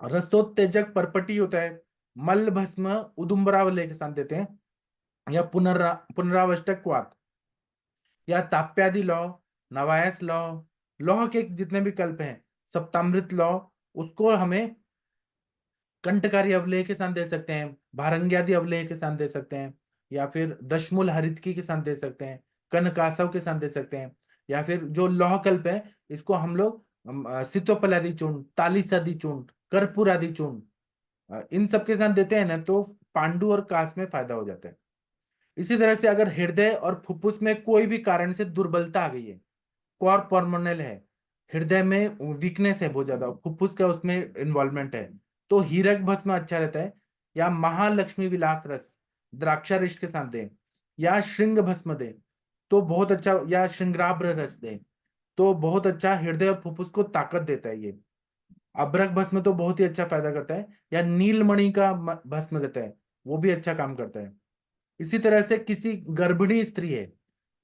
रसोत्तेजक परपटी होता है, मल भस्म उदुम्बरावले के साथ देते हैं, या पुनरावष्टक क्वाथ, या ताप्यादि लौ, नवायस लौ, लौह के जितने भी कल्प हैं, सप्तामृत लौ, उसको हमें कंटकारी अवलेह के साथ दे सकते हैं, भारंग्यादि अवलेह के साथ दे सकते हैं, या फिर दशमूल हरितकी के साथ दे सकते हैं, कनकासव के साथ दे सकते हैं, या फिर जो लौह कल्प है इसको हम लोग सितोपलादि चूर्ण, तालिसादि चूर्ण, कर्पूर आदि चूर्ण, इन सब के साथ देते हैं ना, तो पांडु और कास में फायदा हो जाता है। इसी तरह से अगर हृदय और फुफ्फुस में कोई भी कारण से दुर्बलता आ गई है, कॉर्पोर्मोनल है, हृदय में वीकनेस है बहुत ज्यादा, फुफ्फुस का उसमें इन्वॉल्वमेंट है, तो हीरक भस्म अच्छा रहता है, या महालक्ष्मी विलास रस द्राक्षारिष्ट के साथ दें, या श्रृंग भस्म दें तो बहुत अच्छा, या श्रृंगाब्र रस दें तो बहुत अच्छा, हृदय और फुफ्फुस को ताकत देता है ये। अभ्रक भस्म तो बहुत ही अच्छा फायदा करता है, या नीलमणि का भस्म देता है, वो भी अच्छा काम करता है। इसी तरह से किसी गर्भिणी स्त्री है,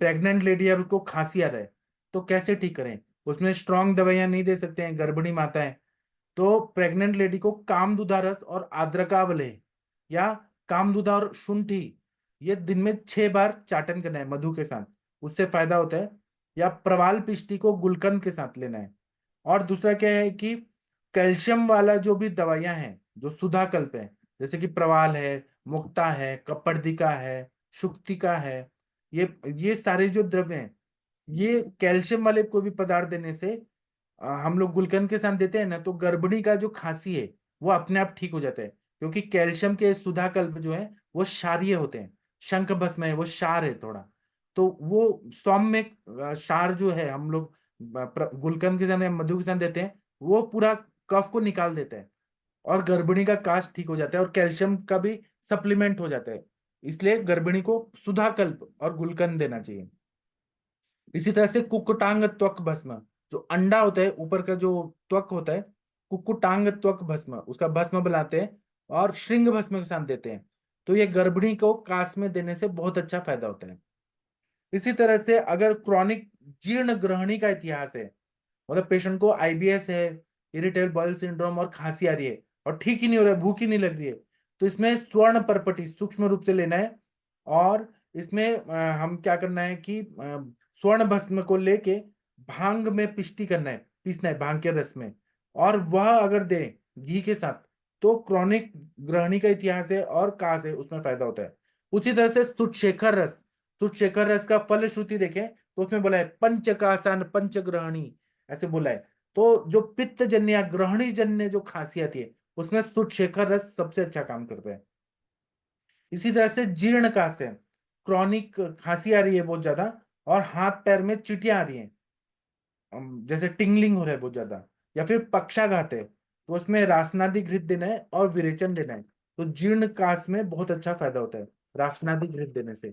प्रेग्नेंट लेडी है और उसको खांसी आ रहा है, तो कैसे ठीक करें? उसमें स्ट्रांग दवाइयां नहीं दे सकते हैं गर्भिणी माता है, तो प्रेग्नेंट लेडी को कामदूधा रस और आद्रकावले, या कामदूधा और शुंठी, ये दिन में 6 बार चाटन करना है मधु के साथ, उससे फायदा होता है। या प्रवाल पिष्टी को गुलकंद के साथ लेना है। और दूसरा क्या है कि कैल्शियम वाला जो भी दवाइयां हैं जो सुधा कल्प है, जैसे कि प्रवाल है, मुक्ता है, कपर्दिका है, शुक्तिका है, ये सारे जो द्रव्य हैं, ये कैल्शियम वाले कोई भी पदार्थ देने से हम लोग गुलकंद के साथ देते हैं ना, तो गर्भिणी का जो खांसी है वो अपने आप ठीक हो जाता है, क्योंकि कैल्शियम के सुधा कल्प जो है वो क्षारीय होते हैं। शंख भस्म है वो क्षार है थोड़ा, तो वो सौम्य क्षार जो है हम लोग गुलकंद के साथ या मधु के साथ देते हैं, वो पूरा कफ को निकाल देता है और गर्भिणी का काश ठीक हो जाता है और कैल्शियम का भी सप्लीमेंट हो जाता है। इसलिए गर्भिणी को सुधाकल्प और गुलकंद देना चाहिए। इसी तरह से कुक्कुटांग त्वक भस्म, जो अंडा होता है ऊपर का जो त्वक होता है, कुक्कुटांग त्वक भस्म, उसका भस्म बनाते हैं और श्रृंग भस्म के साथ देते हैं। तो ये गर्भिणी को कास में देने से बहुत अच्छा फायदा होता है। इसी तरह से अगर क्रॉनिक जीर्ण ग्रहणी का इतिहास है, मतलब पेशेंट को आईबीएस है, इरिटेबल बाउल सिंड्रोम और खांसी आ रही है और ठीक ही नहीं हो रहा है, भूख ही नहीं लग रही है, तो इसमें स्वर्ण परपटी सूक्ष्म रूप से लेना है। और इसमें हम क्या करना है कि स्वर्ण भस्म को लेके भांग में पिष्टी करना है, पीसना है भांग के रस में, और वह अगर दे घी के साथ, तो क्रॉनिक ग्रहणी का इतिहास है और कास है उसमें फायदा होता है। उसी तरह से सुचेखर रस, सुचेखर रस का फलश्रुति देखें तो उसमें बोला है पंचकासन पंचग्रहणी, ऐसे बोला है। तो जो पित्त जन्य या ग्रहणी जन्य जो खांसी आती है उसमें सुचेखर रस सबसे अच्छा काम करता है। इसी तरह से जीर्ण कास है, क्रॉनिक खांसी आ रही है बहुत ज्यादा और हाथ पैर में चींटियां आ रही हैं, जैसे टिंगलिंग हो रहा है बहुत ज्यादा, या फिर पक्षाघात है, तो उसमें रासनादि घृत देना है और विरेचन देना है। तो जीर्ण कास में बहुत अच्छा फायदा होता है रासनादि घृत देने से।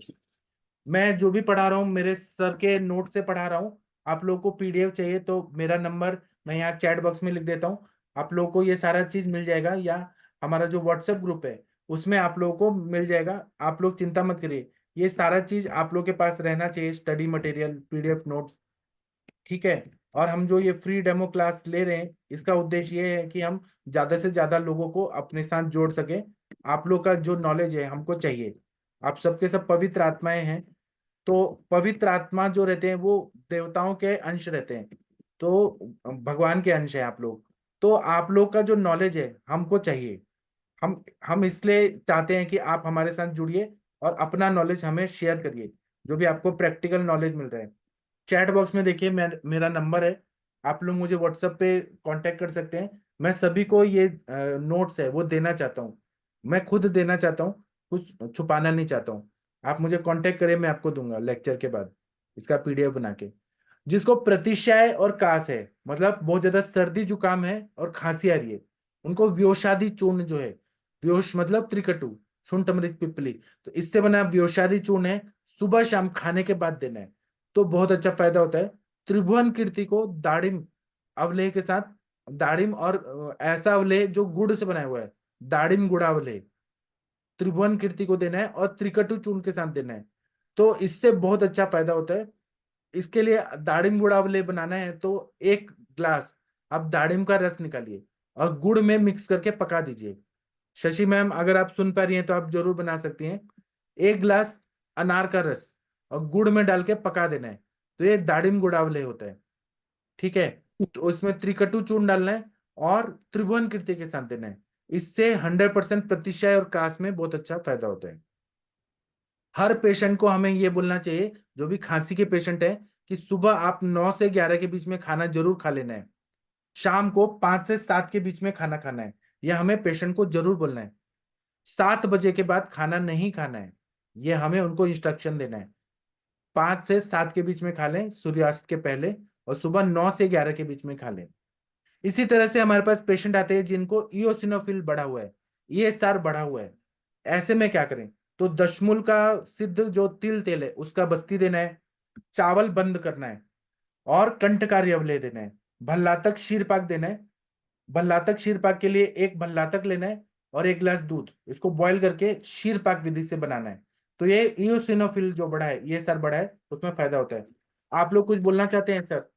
मैं जो भी पढ़ा रहा हूँ मेरे सर के नोट से पढ़ा रहा हूँ। आप लोगों को पीडीएफ चाहिए तो मेरा नंबर मैं यहाँ चैट बॉक्स में लिख देता हूँ, आप लोगों को ये सारा चीज मिल जाएगा, या हमारा जो व्हाट्सएप ग्रुप है उसमें आप लोगों को मिल जाएगा। आप लोग चिंता मत करिए, ये सारा चीज आप लोग के पास रहना चाहिए, स्टडी मटेरियल, पीडीएफ नोट्स, ठीक है। और हम जो ये फ्री डेमो क्लास ले रहे हैं इसका उद्देश्य ये है कि हम ज्यादा से ज्यादा लोगों को अपने साथ जोड़ सके। आप लोग का जो नॉलेज है हमको चाहिए, आप सबके सब पवित्र आत्माएं हैं, तो पवित्र आत्मा जो रहते हैं वो देवताओं के अंश रहते हैं, तो भगवान के अंश है आप लोग। तो आप लोग का जो नॉलेज है हमको चाहिए, हम इसलिए चाहते हैं कि आप हमारे साथ जुड़िए और अपना नॉलेज हमें शेयर करिए, जो भी आपको प्रैक्टिकल नॉलेज मिल रहा है। चैट बॉक्स में देखिए मेरा नंबर है, आप लोग मुझे व्हाट्सएप पे कांटेक्ट कर सकते हैं। मैं सभी को ये नोट्स है वो देना चाहता हूँ, मैं खुद देना चाहता हूँ, कुछ छुपाना नहीं चाहता हूँ। आप मुझे कांटेक्ट करें, मैं आपको दूंगा लेक्चर के बाद इसका पीडीएफ बना के। जिसको प्रतिशय और कास है, मतलब बहुत ज्यादा सर्दी जुकाम है और खांसी आ रही है, उनको व्योषादि चूर्ण जो है, व्योष मतलब त्रिकटु, शुंठ अमृत पिपली, तो इससे बना व्योषादि चूर्ण है, सुबह शाम खाने के बाद देना है, तो बहुत अच्छा फायदा होता है। त्रिभुवन कीर्ति को दाड़िम अवलेह के साथ, दाड़िम और ऐसा अवलेह जो गुड़ से बनाया हुआ है, दाड़िम गुड़ावलेह, त्रिभुवन कीर्ति को देना है और त्रिकटु चूर्ण के साथ देना है, तो इससे बहुत अच्छा फायदा होता है। इसके लिए दाड़िम गुड़ावले बनाना है तो 1 ग्लास आप दाड़िम का रस निकालिए और गुड़ में मिक्स करके पका दीजिए। शशि मैम अगर आप सुन पा रही हैं तो आप जरूर बना सकती हैं। 1 ग्लास अनार का रस और गुड़ में डाल के पका देना है, तो ये दाड़िम गुड़ावले होता है, ठीक है। तो उसमें त्रिकटु चूर्ण डालना है और त्रिभुवन कीर्ति के साथ देना है। इससे 100% प्रतिशय और कास में बहुत अच्छा फायदा होता है। हर पेशेंट को हमें ये बोलना चाहिए, जो भी खांसी के पेशेंट है, कि सुबह आप 9 से 11 के बीच में खाना जरूर खा लेना है, शाम को 5 से 7 के बीच में खाना खाना है, यह हमें पेशेंट को जरूर बोलना है। 7 बजे के बाद खाना नहीं खाना है, यह हमें उनको इंस्ट्रक्शन देना है। 5 से 7 के बीच में खा लें सूर्यास्त के पहले, और सुबह 9 से 11 के बीच में खा लें। इसी तरह से हमारे पास पेशेंट आते हैं जिनको इओसिनोफिल बढ़ा हुआ है, ईएसआर बढ़ा हुआ है, ऐसे में क्या करें, तो दशमूल का सिद्ध जो तिल तेल है उसका बस्ती देना है, चावल बंद करना है और कंठकारी अवलेह देना है, भल्लातक शीर पाक देना है। भल्लातक शीर पाक के लिए 1 भल्लातक लेना है और 1 गिलास दूध, इसको बॉईल करके शीर पाक विधि से बनाना है। तो ये इओसिनोफिल जो बढ़ा है, ये सर बढ़ा है, उसमें फायदा होता है। आप लोग कुछ बोलना चाहते हैं सर?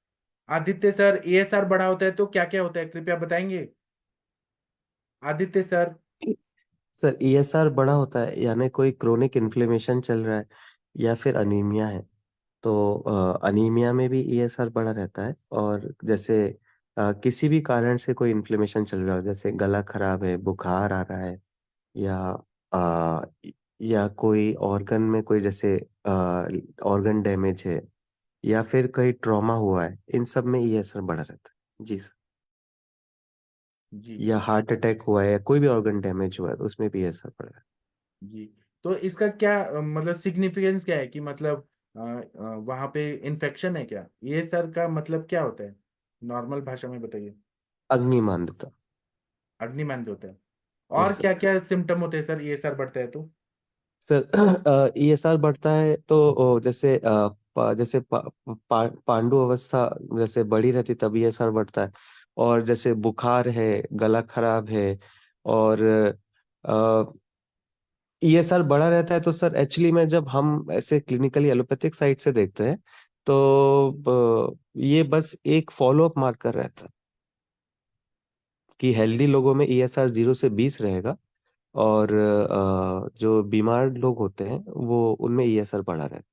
आदित्य सर, ईएसआर बढ़ा होता है तो क्या क्या होता है, कृपया बताएंगे आदित्य सर। सर ईएसआर बड़ा होता है यानी कोई क्रोनिक इन्फ्लेमेशन चल रहा है या फिर अनीमिया है, तो अनीमिया में भी ईएसआर बड़ा रहता है। और जैसे किसी भी कारण से कोई इन्फ्लेमेशन चल रहा हो, जैसे गला खराब है, बुखार आ रहा है, या आ, या कोई ऑर्गन में कोई जैसे ऑर्गन डैमेज है, या फिर कहीं ट्रॉमा हुआ है, इन सब में ईएसआर बड़ा रहता है जी सर। जी या हार्ट अटैक हुआ है या कोई भी ऑर्गन डैमेज हुआ है तो उसमें भी ईएसआर बड़ा रहता जी। तो इसका क्या मतलब सिग्निफिकेंस क्या है, कि मतलब वहां पे इन्फेक्शन है क्या, ये सर का मतलब क्या होता है, नॉर्मल भाषा में बताइए। है। अग्निमांद्यता। अग्निमांद्य होता है। और यस सर। क्या क्या सिम्टम होते हैं सर, ये सर बढ़ता है तो? सर ईएसआर बढ़ता है तो जैसे जैसे पांडु अवस्था जैसे बढ़ी रहती तब ईएसआर बढ़ता है। और जैसे बुखार है, गला खराब है, और ईएसआर बढ़ा रहता है, तो सर एक्चुअली में जब हम ऐसे क्लिनिकली एलोपैथिक साइड से देखते हैं तो ये बस एक फॉलो अप मार्कर रहता है कि हेल्दी लोगों में ईएसआर 0 से 20 रहेगा, और जो बीमार लोग होते हैं वो उनमें ईएसआर बढ़ा रहता है।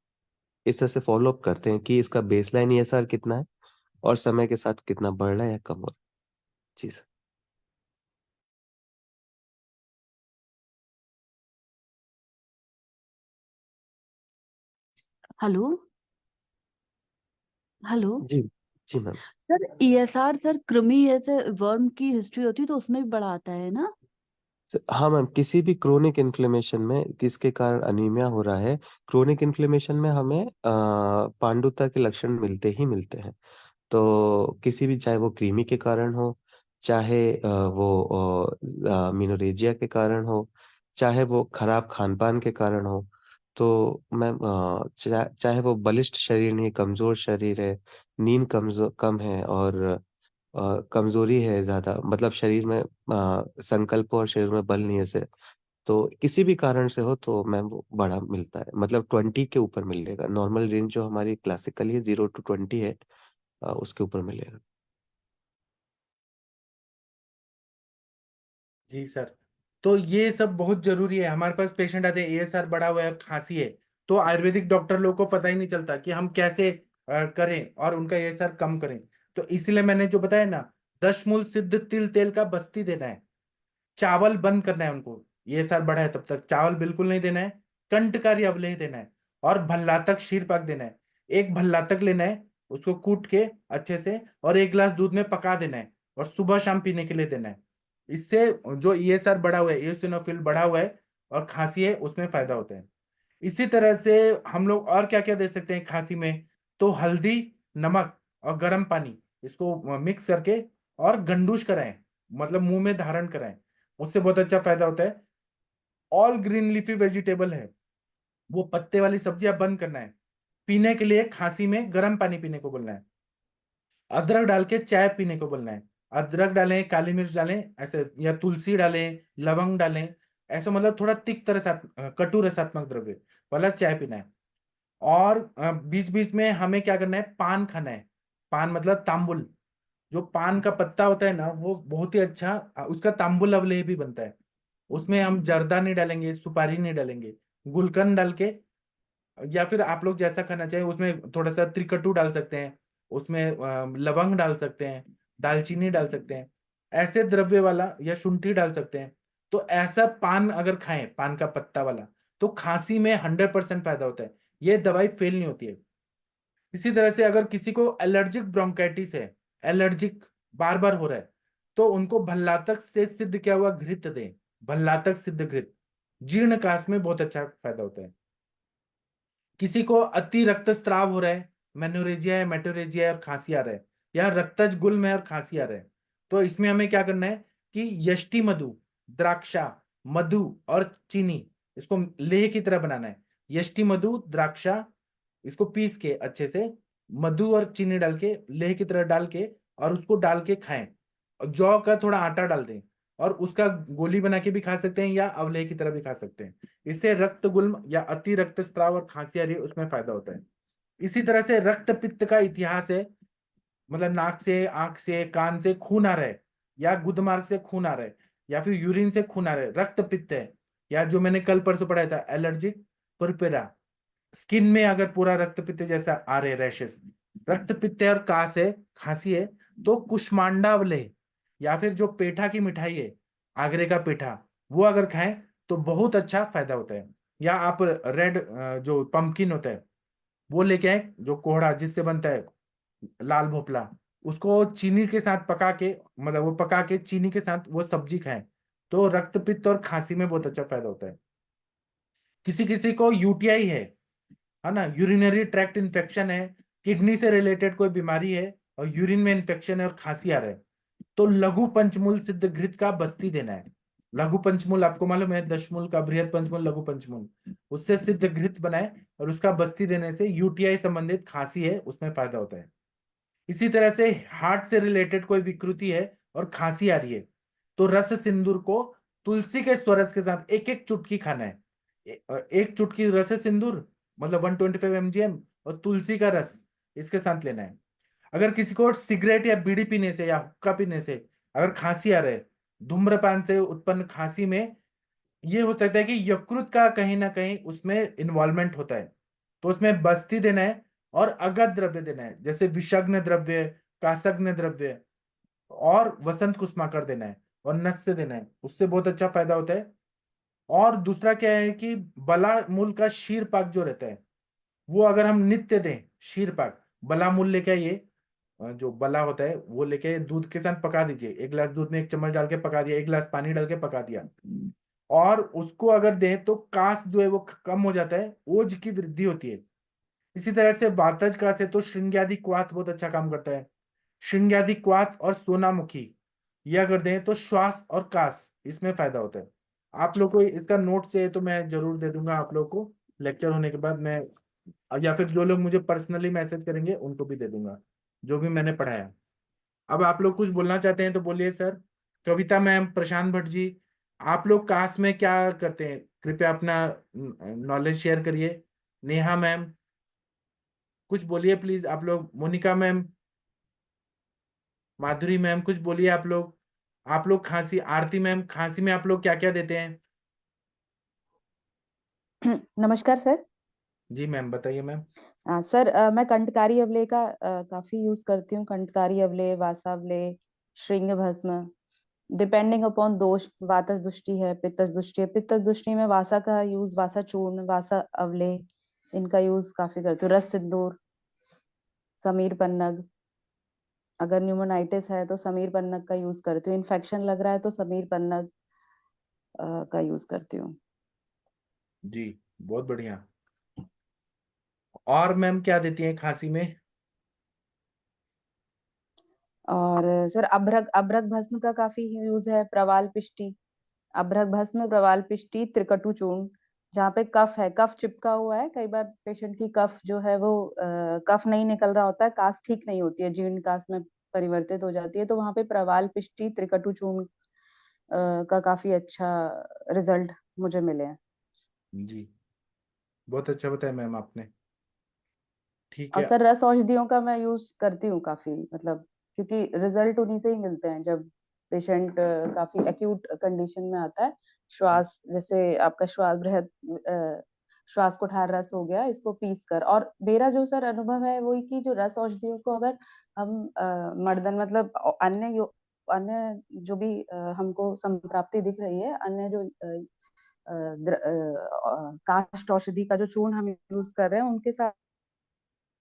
इस तरह से फॉलो अप करते हैं कि इसका बेसलाइन ईएसआर कितना है और समय के साथ कितना बढ़ रहा है या कम हो रहा है। जी सर। हेलो। हेलो। जी जी मैम। सर ईएसआर सर कृमि जैसे वर्म की हिस्ट्री होती है तो उसमें भी बड़ा आता है ना? हाँ मैम, किसी भी क्रोनिक इन्फ्लेमेशन में किसके कारण अनीमिया हो रहा है, क्रोनिक इन्फ्लेमेशन में हमें पांडुता के लक्षण मिलते ही मिलते हैं। तो किसी भी, चाहे वो कृमि के कारण हो, चाहे वो मिनोरेजिया के कारण हो, चाहे वो खराब खान पान के कारण हो, तो मैम चाहे वो बलिष्ठ शरीर नहीं, कमजोर शरीर है, नींद कम है, और कमजोरी है ज्यादा, मतलब शरीर में संकल्प और शरीर में बल नहीं है से, तो किसी भी कारण से हो तो मैम वो बड़ा मिलता है, मतलब 20 के ऊपर मिलेगा। नॉर्मल रेंज जो हमारी क्लासिकली है 0 to 20 है, उसके ऊपर मिलेगा। जी सर। तो ये सब बहुत जरूरी है। हमारे पास पेशेंट आते हैं एएसआर बढ़ा हुआ है, खांसी है, तो आयुर्वेदिक डॉक्टर लोग को पता ही नहीं चलता कि हम कैसे करें और उनका एएसआर कम करें। तो इसलिए मैंने जो बताया ना, 10 मूल सिद्ध तिल तेल का बस्ती देना है, चावल बंद करना है उनको, ये सर बढ़ा है तब तक चावल बिल्कुल नहीं देना है, कंटकारी अवलेह देना है, और भल्लातक शीर पाक देना है। एक भल्लातक लेना है, उसको कूट के अच्छे से, और 1 गिलास दूध में पका देना है, और सुबह शाम पीने के लिए देना है। इससे जो ईएसआर बढ़ा हुआ है, एओसिनोफिल बढ़ा हुआ है और खांसी है, उसमें फायदा होता है। इसी तरह से हम लोग और क्या क्या दे सकते हैं खांसी में, तो हल्दी, नमक और गर्म पानी, इसको मिक्स करके और गंडूश कराएं, मतलब मुंह में धारण कराएं, उससे बहुत अच्छा फायदा होता है। ऑल ग्रीन लीफी वेजिटेबल है, वो पत्ते वाली सब्जियां बंद करना है। पीने के लिए खांसी में गर्म पानी पीने को बोलना है। अदरक डाल के चाय पीने को बोलना है। अदरक डालें, काली मिर्च डालें ऐसे, या तुलसी डालें, लवंग डालें, ऐसा मतलब थोड़ा तिक तरह कटु रसात्मक द्रव्य वाला चाय पीना है। और बीच बीच में हमें क्या करना है, पान खाना है। पान मतलब तांबुल, जो पान का पत्ता होता है ना, वो बहुत ही अच्छा, उसका तांबुल अवलेह भी बनता है। उसमें हम जर्दा नहीं डालेंगे, सुपारी नहीं डालेंगे, गुलकंद डाल के, या फिर आप लोग जैसा खाना चाहिए उसमें थोड़ा सा त्रिकटु डाल सकते हैं, उसमें लवंग डाल सकते हैं, दालचीनी डाल सकते हैं, ऐसे द्रव्य वाला, या शुंठी डाल सकते हैं। तो ऐसा पान अगर खाएं, पान का पत्ता वाला, तो खांसी में 100% फायदा होता है। ये दवाई फेल नहीं होती है। इसी तरह से अगर किसी को एलर्जिक ब्रोंकाइटिस है, एलर्जिक बार बार हो रहा है, तो उनको भल्लातक से सिद्ध किया हुआ घृत दें, भल्लातक सिद्ध घृत, जीर्ण काश में बहुत अच्छा फायदा होता है। किसी को अति रक्तस्राव हो रहा है, मेनोरेजिया है, मेटोरेजिया है और खांसी आ रहा है, या रक्तज गुल्म है और खांसी आ रहा है, तो इसमें हमें क्या करना है कि यष्टि मधु, द्राक्षा, मधु और चीनी, इसको लेह की तरह बनाना है। यष्टि मधु, द्राक्षा, इसको पीस के अच्छे से, मधु और चीनी डाल के, लेह की तरह डाल के, और उसको डाल के खाएं। और जौ का थोड़ा आटा डाल दें, और उसका गोली बना के भी खा सकते हैं, या अवलेह की तरह भी खा सकते हैं। इससे रक्त गुल्म या अति रक्तस्राव और खांसी आ रही है, उसमें फायदा होता है। इसी तरह से रक्त पित्त का इतिहास है, मतलब नाक से, आंख से, कान से खून आ रहा है, या गुदमार्ग से खून आ रहा है, या फिर यूरिन से खून आ रहा है, रक्त पित्त है। या जो मैंने कल परसों पढ़ाया था, एलर्जिक पुरपुरा, स्किन में अगर पूरा रक्त पित्त जैसा आ रहे रैशेस, रक्त पित्त है और कास है, खांसी है, तो कुष्मांडावले, या फिर जो पेठा की मिठाई है, आगरे का पेठा, वो अगर खाएं तो बहुत अच्छा फायदा होता है। या आप रेड, जो पंपकिन होता है, वो लेके आए, जो कोहड़ा जिससे बनता है लाल भोपला, उसको चीनी के साथ पका के, मतलब वो पका के चीनी के साथ वो सब्जी खाएं, तो रक्त पित्त और खांसी में बहुत अच्छा फायदा होता है। किसी किसी को यूटीआई है ना, यूरिनरी ट्रैक्ट इन्फेक्शन है, किडनी से रिलेटेड कोई बीमारी है, और यूरिन में इन्फेक्शन है और खांसी आ रहा है, तो लघु पंचमूल सिद्ध घृत का बस्ती देना है। लघु पंचमूल आपको मालूम है, दशमूल का बृहद पंचमूल लघु पंचमूल, उससे सिद्ध घृत बनाए और उसका बस्ती देने से यूटीआई संबंधित खांसी है उसमें फायदा होता है। इसी तरह से हार्ट से रिलेटेड कोई विकृति है और खांसी आ रही है तो रस सिंदूर को तुलसी के स्वरस के साथ एक एक चुटकी खाना है। एक चुटकी रस सिंदूर मतलब 125 mgm और तुलसी का रस इसके साथ लेना है। अगर किसी को सिगरेट या बीड़ी पीने से या हुक्का पीने से अगर खांसी आ रहा है, धूम्रपान से उत्पन्न खांसी में ये हो सकता है कि यकृत का कहीं ना कहीं उसमें इन्वॉल्वमेंट होता है, तो उसमें बस्ती देना है और अगध द्रव्य देना है, जैसे विषग्न द्रव्य, कासग्न द्रव्य और वसंत कुसुमाकर देना है और नस्य देना है, उससे बहुत अच्छा फायदा होता है। और दूसरा क्या है कि बला मूल का शीर पाक जो रहता है वो अगर हम नित्य दें, शीर पाक बला मूल लेके आइए, जो बला होता है वो लेके दूध के साथ पका दीजिए, एक गिलास दूध में 1 चम्मच डाल के पका दिया, 1 गिलास पानी डाल के पका दिया और उसको अगर दें तो कास जो है वो कम हो जाता है, ओज की वृद्धि होती है। इसी तरह से वातज का से तो श्रृंग्यादि क्वाथ बहुत अच्छा काम करता है, श्रृंग्यादि क्वाथ और सोनामुखी ये अगर दें तो श्वास और कास इसमें फायदा होता है। आप लोग को इसका नोट चाहिए तो मैं जरूर दे दूंगा आप लोग को, लेक्चर होने के बाद मैं, या फिर जो लोग मुझे पर्सनली मैसेज करेंगे उनको भी दे दूंगा जो भी मैंने पढ़ाया। अब आप लोग कुछ बोलना चाहते हैं तो बोलिए सर। कविता मैम, प्रशांत भट्ट जी, आप लोग कास्ट में क्या करते हैं, कृपया अपना नॉलेज शेयर करिए। नेहा मैम कुछ बोलिए प्लीज आप लोग। मोनिका मैम, माधुरी मैम कुछ बोलिए आप लोग। आप लोग खांसी, आरती मैम खांसी में आप लोग क्या क्या देते हैं? नमस्कार सर। जी मैम बताइए मैम। सर मैं कंठकारी अवले का काफी यूज करती हूँ। कंठकारी अवले, वासावले, श्रृंग भस्म, डिपेंडिंग अपॉन दोष। वातस दुष्टि है, पित्तस दुष्टि है। पित्तस दुष्टि में वासा का यूज, वासा चूर्ण, वासा अवले, इनका यूज काफी करती हूँ। रस सिंदूर, समीर पन्नग, अगर न्यूमोनाइटिस है तो समीर पन्नग का यूज करती हूँ। इन्फेक्शन लग रहा है तो समीर पन्नग का यूज करती हूँ। जी बहुत बढ़िया। और मैम क्या देती हैं खांसी में? और सर अभ्रक अभ्रक भस्म का काफी यूज है। प्रवाल पिष्टी, अभ्रक भस्म, प्रवाल पिष्टी, त्रिकटु चूर्ण। जहाँ पे कफ है, कफ चिपका हुआ है, कई बार पेशेंट की कफ जो है वो कफ नहीं निकल रहा होता है, कास ठीक नहीं होती है, जीर्ण कास में परिवर्तित हो जाती है, तो वहां पे प्रवाल पिष्टी, त्रिकटु चूर्ण का काफी अच्छा रिजल्ट मुझे मिले हैं। जी बहुत अच्छा बताया मैम आपने। ठीक और है। सर रस औषधियों का मैं यूज करती हूँ काफी, मतलब क्योंकि रिजल्ट उन्हीं से ही मिलते हैं जब पेशेंट काफी एक्यूट कंडीशन में आता है। श्वास, जैसे आपका श्वास बृहद श्वास कोठार रस हो गया, इसको पीस कर। और मेरा जो सर अनुभव है वही कि जो रस औषधियों को अगर हम मर्दन मतलब अन्य जो भी हमको संप्राप्ति दिख रही है, अन्य जो काष्ठ औषधि का जो चूर्ण हम यूज कर रहे हैं उनके साथ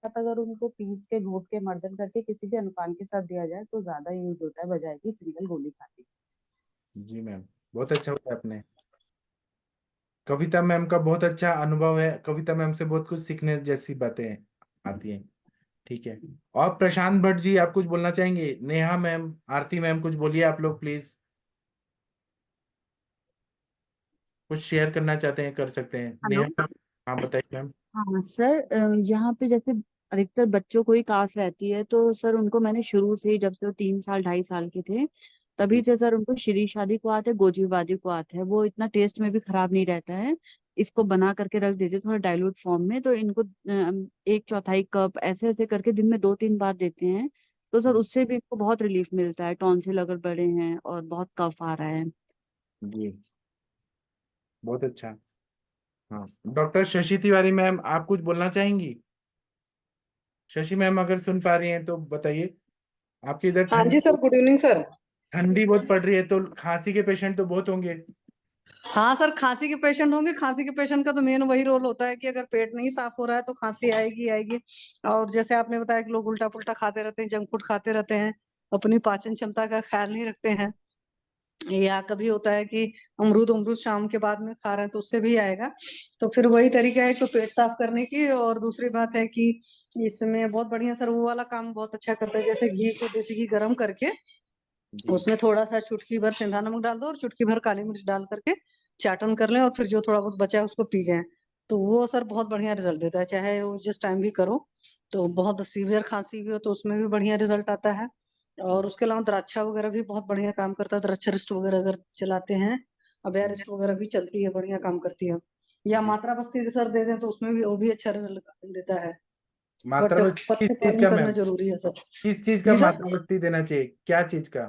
अगर उनको पीस के घोट के मर्दन करके किसी भी अनुपान के साथ दिया जाए तो ज्यादा यूज होता है बजाय की सिंगल गोली खाने। जी मैम बहुत अच्छा बताया आपने। कविता मैम का बहुत अच्छा अनुभव है, कविता मैम से बहुत कुछ सीखने जैसी बातें आती हैं। ठीक है। और प्रशांत भट्ट जी आप कुछ बोलना चाहेंगे? नेहा मैम, आरती मैम कुछ बोलिए आप लोग प्लीज। कुछ शेयर करना चाहते हैं कर सकते हैं। हेलो। नेहा मैम, हाँ बताइए मैम। हाँ सर, यहाँ पे जैसे अधिकतर बच्चों को ही कास रहती है, तो सर उनको मैंने शुरू से ही, जब से वो 3 साल 2.5 साल के थे तभी जी से सर उनको श्री शादी को आते, गोजीबादी को आते है। वो इतना टेस्ट में भी खराब नहीं रहता है। इसको बना करके रख देते थोड़ा डाइल्यूट फॉर्म में, तो इनको 1/4 कप ऐसे ऐसे करके दिन में 2-3 बार देते हैं। तो सर उससे भी इनको बहुत रिलीफ मिलता है, टॉन्सिल अगर बड़े हैं और बहुत कफ आ रहा है। जी बहुत अच्छा। हाँ डॉक्टर शशि तिवारी मैम आप कुछ बोलना चाहेंगी? शशि मैम अगर सुन पा रही हैं तो बताइए। आपके इधर हाँ जी सर, गुड इवनिंग सर। ठंडी बहुत पड़ रही है तो खांसी के पेशेंट तो बहुत होंगे। हाँ सर, खांसी के पेशेंट होंगे। खांसी के पेशेंट का तो मेन वही रोल होता है कि अगर पेट नहीं साफ हो रहा है तो खांसी आएगी आएगी। और जैसे आपने बताया कि लोग उल्टा पुल्टा खाते रहते हैं, जंक फूड खाते रहते हैं, अपनी पाचन क्षमता का ख्याल नहीं रखते हैं, या कभी होता है कि अमरूद अमरूद शाम के बाद में खा रहे हैं तो उससे भी आएगा। तो फिर वही तरीका है तो पेट साफ करने की। और दूसरी बात है कि इसमें बहुत बढ़िया सर वो वाला काम बहुत अच्छा करता है, जैसे घी को, देसी घी गर्म करके जी उसमें थोड़ा सा चुटकी भर सेंधा नमक डाल दो और चुटकी भर काली मिर्च डाल करके चाटन कर लें, और फिर जो थोड़ा बहुत बचा है उसको पी जाएं। तो वो सर बहुत बढ़िया रिजल्ट देता है, चाहे वो जिस टाइम भी करो। तो बहुत सीवियर खांसी भी हो तो उसमें भी बढ़िया रिजल्ट आता है। और उसके अलावा द्राक्षा वगैरह भी बहुत बढ़िया काम करता है, द्राक्षा रिस्ट वगैरह अगर चलाते हैं, अभया रिस्ट वगैरह भी चलती है, बढ़िया काम करती है। या जी। मात्रा बस्ती सर दे दें तो उसमें भी वो भी अच्छा रिजल्ट देता है। बट मात्रा बस्ती किस पथ्य चीज पालन का करना मैम? जरूरी है सर। किस चीज का जी सर, मात्रा बस्ती देना चाहिए, क्या चीज का?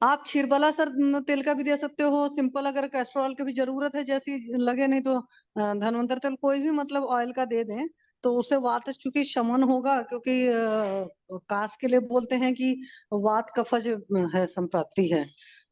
आप क्षीरबाला सर तेल का भी दे सकते हो, सिंपल अगर कैस्ट्रॉल की भी जरूरत है जैसी लगे, नहीं तो धनवंतर तेल कोई भी मतलब ऑयल का दे दें तो उससे वात चूंकि शमन होगा, क्योंकि कास के लिए बोलते हैं कि वात कफज है, संप्राप्ति है।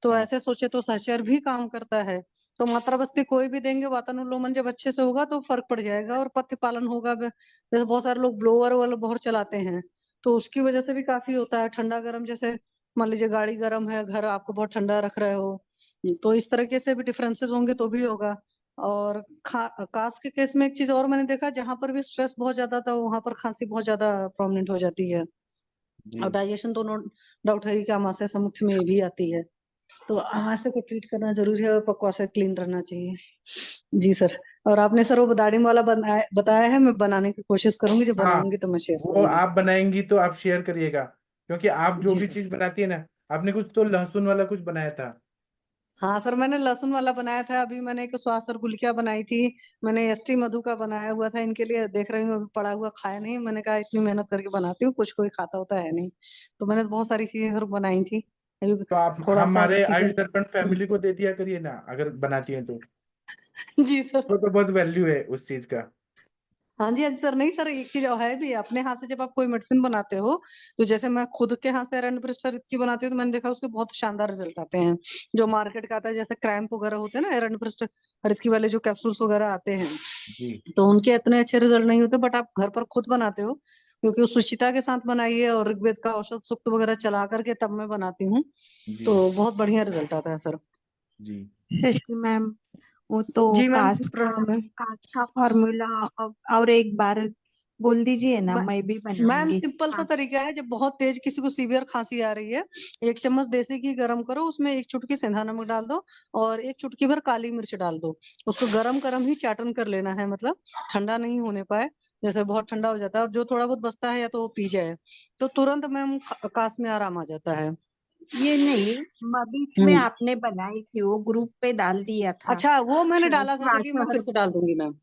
तो हाँ। ऐसे सोचे तो सहचर भी काम करता है। तो मात्रा बस्ती कोई भी देंगे, वातानुलोमन जब अच्छे से होगा तो फर्क पड़ जाएगा, और पथ्य पालन होगा। जैसे बहुत सारे लोग ब्लोअर वाले बहुत चलाते हैं, तो उसकी वजह से भी काफी होता है ठंडा गर्म। जैसे मान लीजिए गाड़ी गर्म है, घर आपको बहुत ठंडा रख रहे हो, तो इस तरीके से भी डिफरेंसेस होंगे तो भी होगा। और कास के केस में एक चीज और मैंने देखा, जहां पर भी स्ट्रेस बहुत ज्यादा था वहां पर खांसी बहुत ज्यादा प्रोमिनेंट हो जाती है। जी और डाइजेशन तो नो डाउट है कि अमाशय समुख में भी आती है। तो अमाशय को ट्रीट करना जरूरी है, और पकवास क्लीन रहना चाहिए। जी सर। और आपने सर वो दाढ़ी वाला बताया है, मैं बनाने की कोशिश करूंगी, जब हाँ, बनाऊंगी तो मैं शेयर वो करूंगी। आप बनाएंगी तो आप शेयर करिएगा, क्योंकि आप जो जी भी सर। चीज बनाती है ना, आपने कुछ तो लहसुन वाला कुछ बनाया था। हाँ सर, मैंने लहसुन वाला बनाया था, अभी मैंने एक स्वास्थ्य गुलकिया बनाई थी, मैंने एसटी मधु का बनाया हुआ था, इनके लिए देख रही हूँ, अभी पड़ा हुआ खाया नहीं, मैंने कहा इतनी मेहनत करके बनाती हूँ, कुछ कोई खाता होता है नहीं। तो मैंने बहुत सारी चीजें सर बनाई थी, अभी तो आप थोड़ा सा हमारे आयुष सीजन। दर्पण फैमिली को दे दिया करिए ना, अगर बनाती हैं तो। जी सर। तो बहुत वैल्यू है उस चीज का। हाँ जी, हाँ जी सर। नहीं सर, एक चीज और है भी, अपने हाथ से जब आप कोई मेडिसिन बनाते हो, तो जैसे मैं खुद के हाथ से एरंडप्रिस्टर की बनाती हूँ, तो मैंने देखा उसके बहुत शानदार रिजल्ट आते हैं। जो मार्केट का आता है, जैसे क्रैम्प वगैरह होते हैं ना, एरंडप्रिस्टर हरितकी वाले जो कैप्सूल्स वगैरह आते हैं, जी तो उनके इतने अच्छे रिजल्ट नहीं होते, बट आप घर पर खुद बनाते हो, क्योंकि उस सुचिता के साथ बनाइए, और ऋग्वेद का औषध सूक्त वगैरह चला करके तब मैं बनाती हूँ, जी तो बहुत बढ़िया रिजल्ट आता है सर। जी शशि मैम, वो तो जी मैम, कास्ट प्रणाम मैम। कास्ट का फॉर्मूला और एक बार बोल दीजिए ना, मै- मैं भी मैम बनाऊंगी। सिंपल सा तरीका है, जब बहुत तेज किसी को सीवियर खांसी आ रही है, 1 चम्मच देसी घी गरम करो, उसमें 1 चुटकी सेंधा नमक डाल दो, और 1 चुटकी भर काली मिर्च डाल दो। उसको गरम गरम ही चाटन कर लेना है, मतलब ठंडा नहीं होने पाए, जैसे बहुत ठंडा हो जाता है और जो थोड़ा बहुत बचता है या तो वो पी जाए, तो तुरंत मैम कास में आराम आ जाता है। ये नहीं, बीच में हम्म। आपने बनाई थी वो ग्रुप पे डाल दिया था। अच्छा, वो मैंने डाला था हाँ चलिए, मैं फिर शहर, से डाल दूंगी मैम।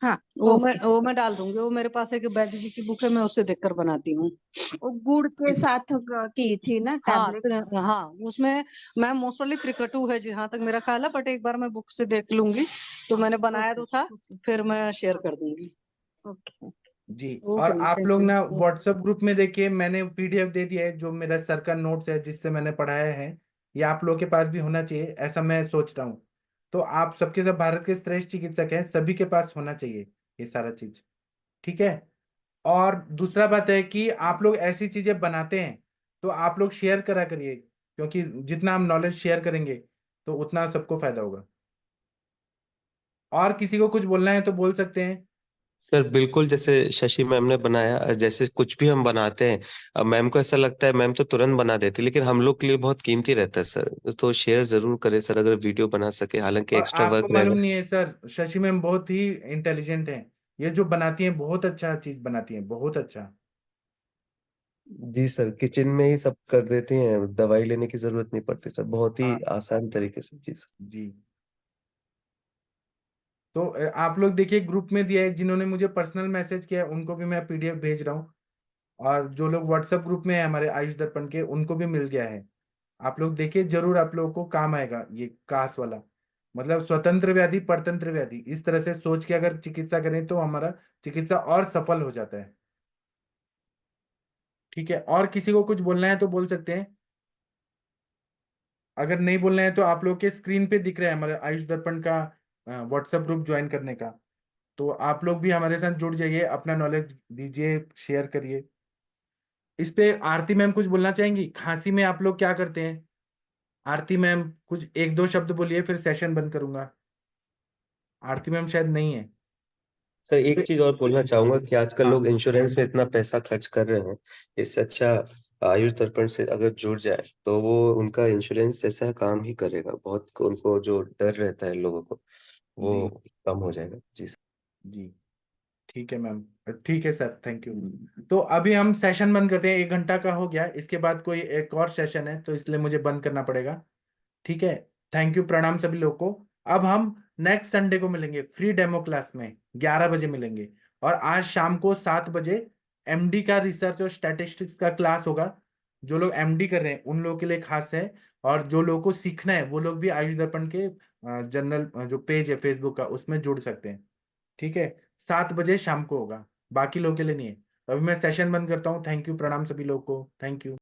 हाँ ओके। वो मैं डाल दूंगी, वो मेरे पास एक वैद्य जी की बुक है, मैं उससे देखकर बनाती हूँ। वो गुड़ के साथ की थी ना हाँ टैबलेट। हाँ, उसमें मैम मोस्टली त्रिकटु है जहाँ तक मेरा ख्याल है, बट एक बार मैं बुक से देख लूंगी, तो मैंने बनाया ओके तो था, ओके फिर मैं शेयर कर दूंगी। ओके। जी। और ओके मैम, आप थैंक लोग यू। ना व्हाट्सएप ग्रुप में देखिए, मैंने पीडीएफ दे दिया है, जो मेरा सर का नोट्स है जिससे मैंने पढ़ाया है। ये आप लोग के पास भी होना चाहिए, ऐसा मैं सोच रहा हूँ। तो आप सबके सब भारत के श्रेष्ठ चिकित्सक हैं, सभी के पास होना चाहिए ये सारा चीज। ठीक है। और दूसरा बात है कि आप लोग ऐसी चीजें बनाते हैं तो आप लोग शेयर करा करिए, क्योंकि जितना हम नॉलेज शेयर करेंगे तो उतना सबको फायदा होगा। और किसी को कुछ बोलना है तो बोल सकते हैं। सर बिल्कुल, जैसे शशि मैम ने बनाया, जैसे कुछ भी हम बनाते हैं, अब मैम को ऐसा लगता है मैम तो तुरंत बना देती, लेकिन हम लोग के लिए बहुत कीमती रहता है सर, तो शेयर जरूर करें सर, अगर वीडियो बना सके, हालांकि और एक्स्ट्रा आपको वर्क मालूम रहेगा। नहीं है सर, शशि मैम बहुत ही इंटेलिजेंट हैं। ये जो बनाती हैं बहुत अच्छा चीज बनाती हैं, बहुत अच्छा। जी सर, किचन में ही सब कर देती हैं, दवाई लेने की जरूरत नहीं पड़ती सर, बहुत ही हाँ आसान तरीके से। जी सर। जी। तो आप लोग देखिए, ग्रुप में दिया है, जिन्होंने मुझे पर्सनल मैसेज किया है उनको भी मैं पीडीएफ भेज रहा हूँ। और जो लोग व्हाट्सएप ग्रुप में है हमारे आयुष दर्पण के, उनको भी मिल गया है। आप लोग देखिए, जरूर आप लोगों को काम आएगा ये कास वाला। मतलब स्वतंत्र व्याधि परतंत्र व्याधि, इस तरह से सोच के अगर चिकित्सा करें तो हमारा चिकित्सा और सफल हो जाता है। ठीक है। और किसी को कुछ बोलना है तो बोल सकते हैं। अगर नहीं बोलना है तो आप लोग के स्क्रीन पे दिख रहा है हमारे आयुष दर्पण का व्हाट्सएप ग्रुप ज्वाइन करने का। तो आप लोग भी हमारे साथ जुड़ जाइए, अपना नॉलेज दीजिए, शेयर करिए। इस पे आरती मैम कुछ बोलना चाहेंगी? खांसी में आप लोग क्या करते हैं? आरती मैम कुछ एक दो शब्द बोलिए, फिर सेशन बंद करूंगा। आरती मैम शायद नहीं है। सर एक चीज और बोलना चाहूंगा कि आजकल हाँ। लोग इंश्योरेंस में इतना पैसा खर्च कर रहे हैं, इससे अच्छा आयुष दर्पण से अगर जुड़ जाए तो वो उनका इंश्योरेंस जैसा काम ही करेगा। बहुत उनको जो डर रहता है लोगों को वो जी कम हो जाएगा। जी सर। जी ठीक है मैम। ठीक है सर, थैंक यू। तो अभी हम सेशन बंद करते हैं, 1 घंटा का हो गया, इसके बाद कोई एक और सेशन है तो इसलिए मुझे बंद करना पड़ेगा। ठीक है, थैंक यू, प्रणाम सभी लोग को। अब हम नेक्स्ट संडे को मिलेंगे फ्री डेमो क्लास में, 11 बजे मिलेंगे। और आज शाम को 7 बजे एमडी का रिसर्च और स्टैटिस्टिक्स का क्लास होगा। जो लोग एमडी कर रहे हैं उन लोगों के लिए खास है, और जो लोगों को सीखना है वो लोग भी आयुष दर्पण के जनरल जो पेज है फेसबुक का उसमें जुड़ सकते हैं। ठीक है, 7 बजे शाम को होगा, बाकी लोगों के लिए नहीं है। तो अभी मैं सेशन बंद करता हूँ। थैंक यू, प्रणाम सभी लोग को, थैंक यू।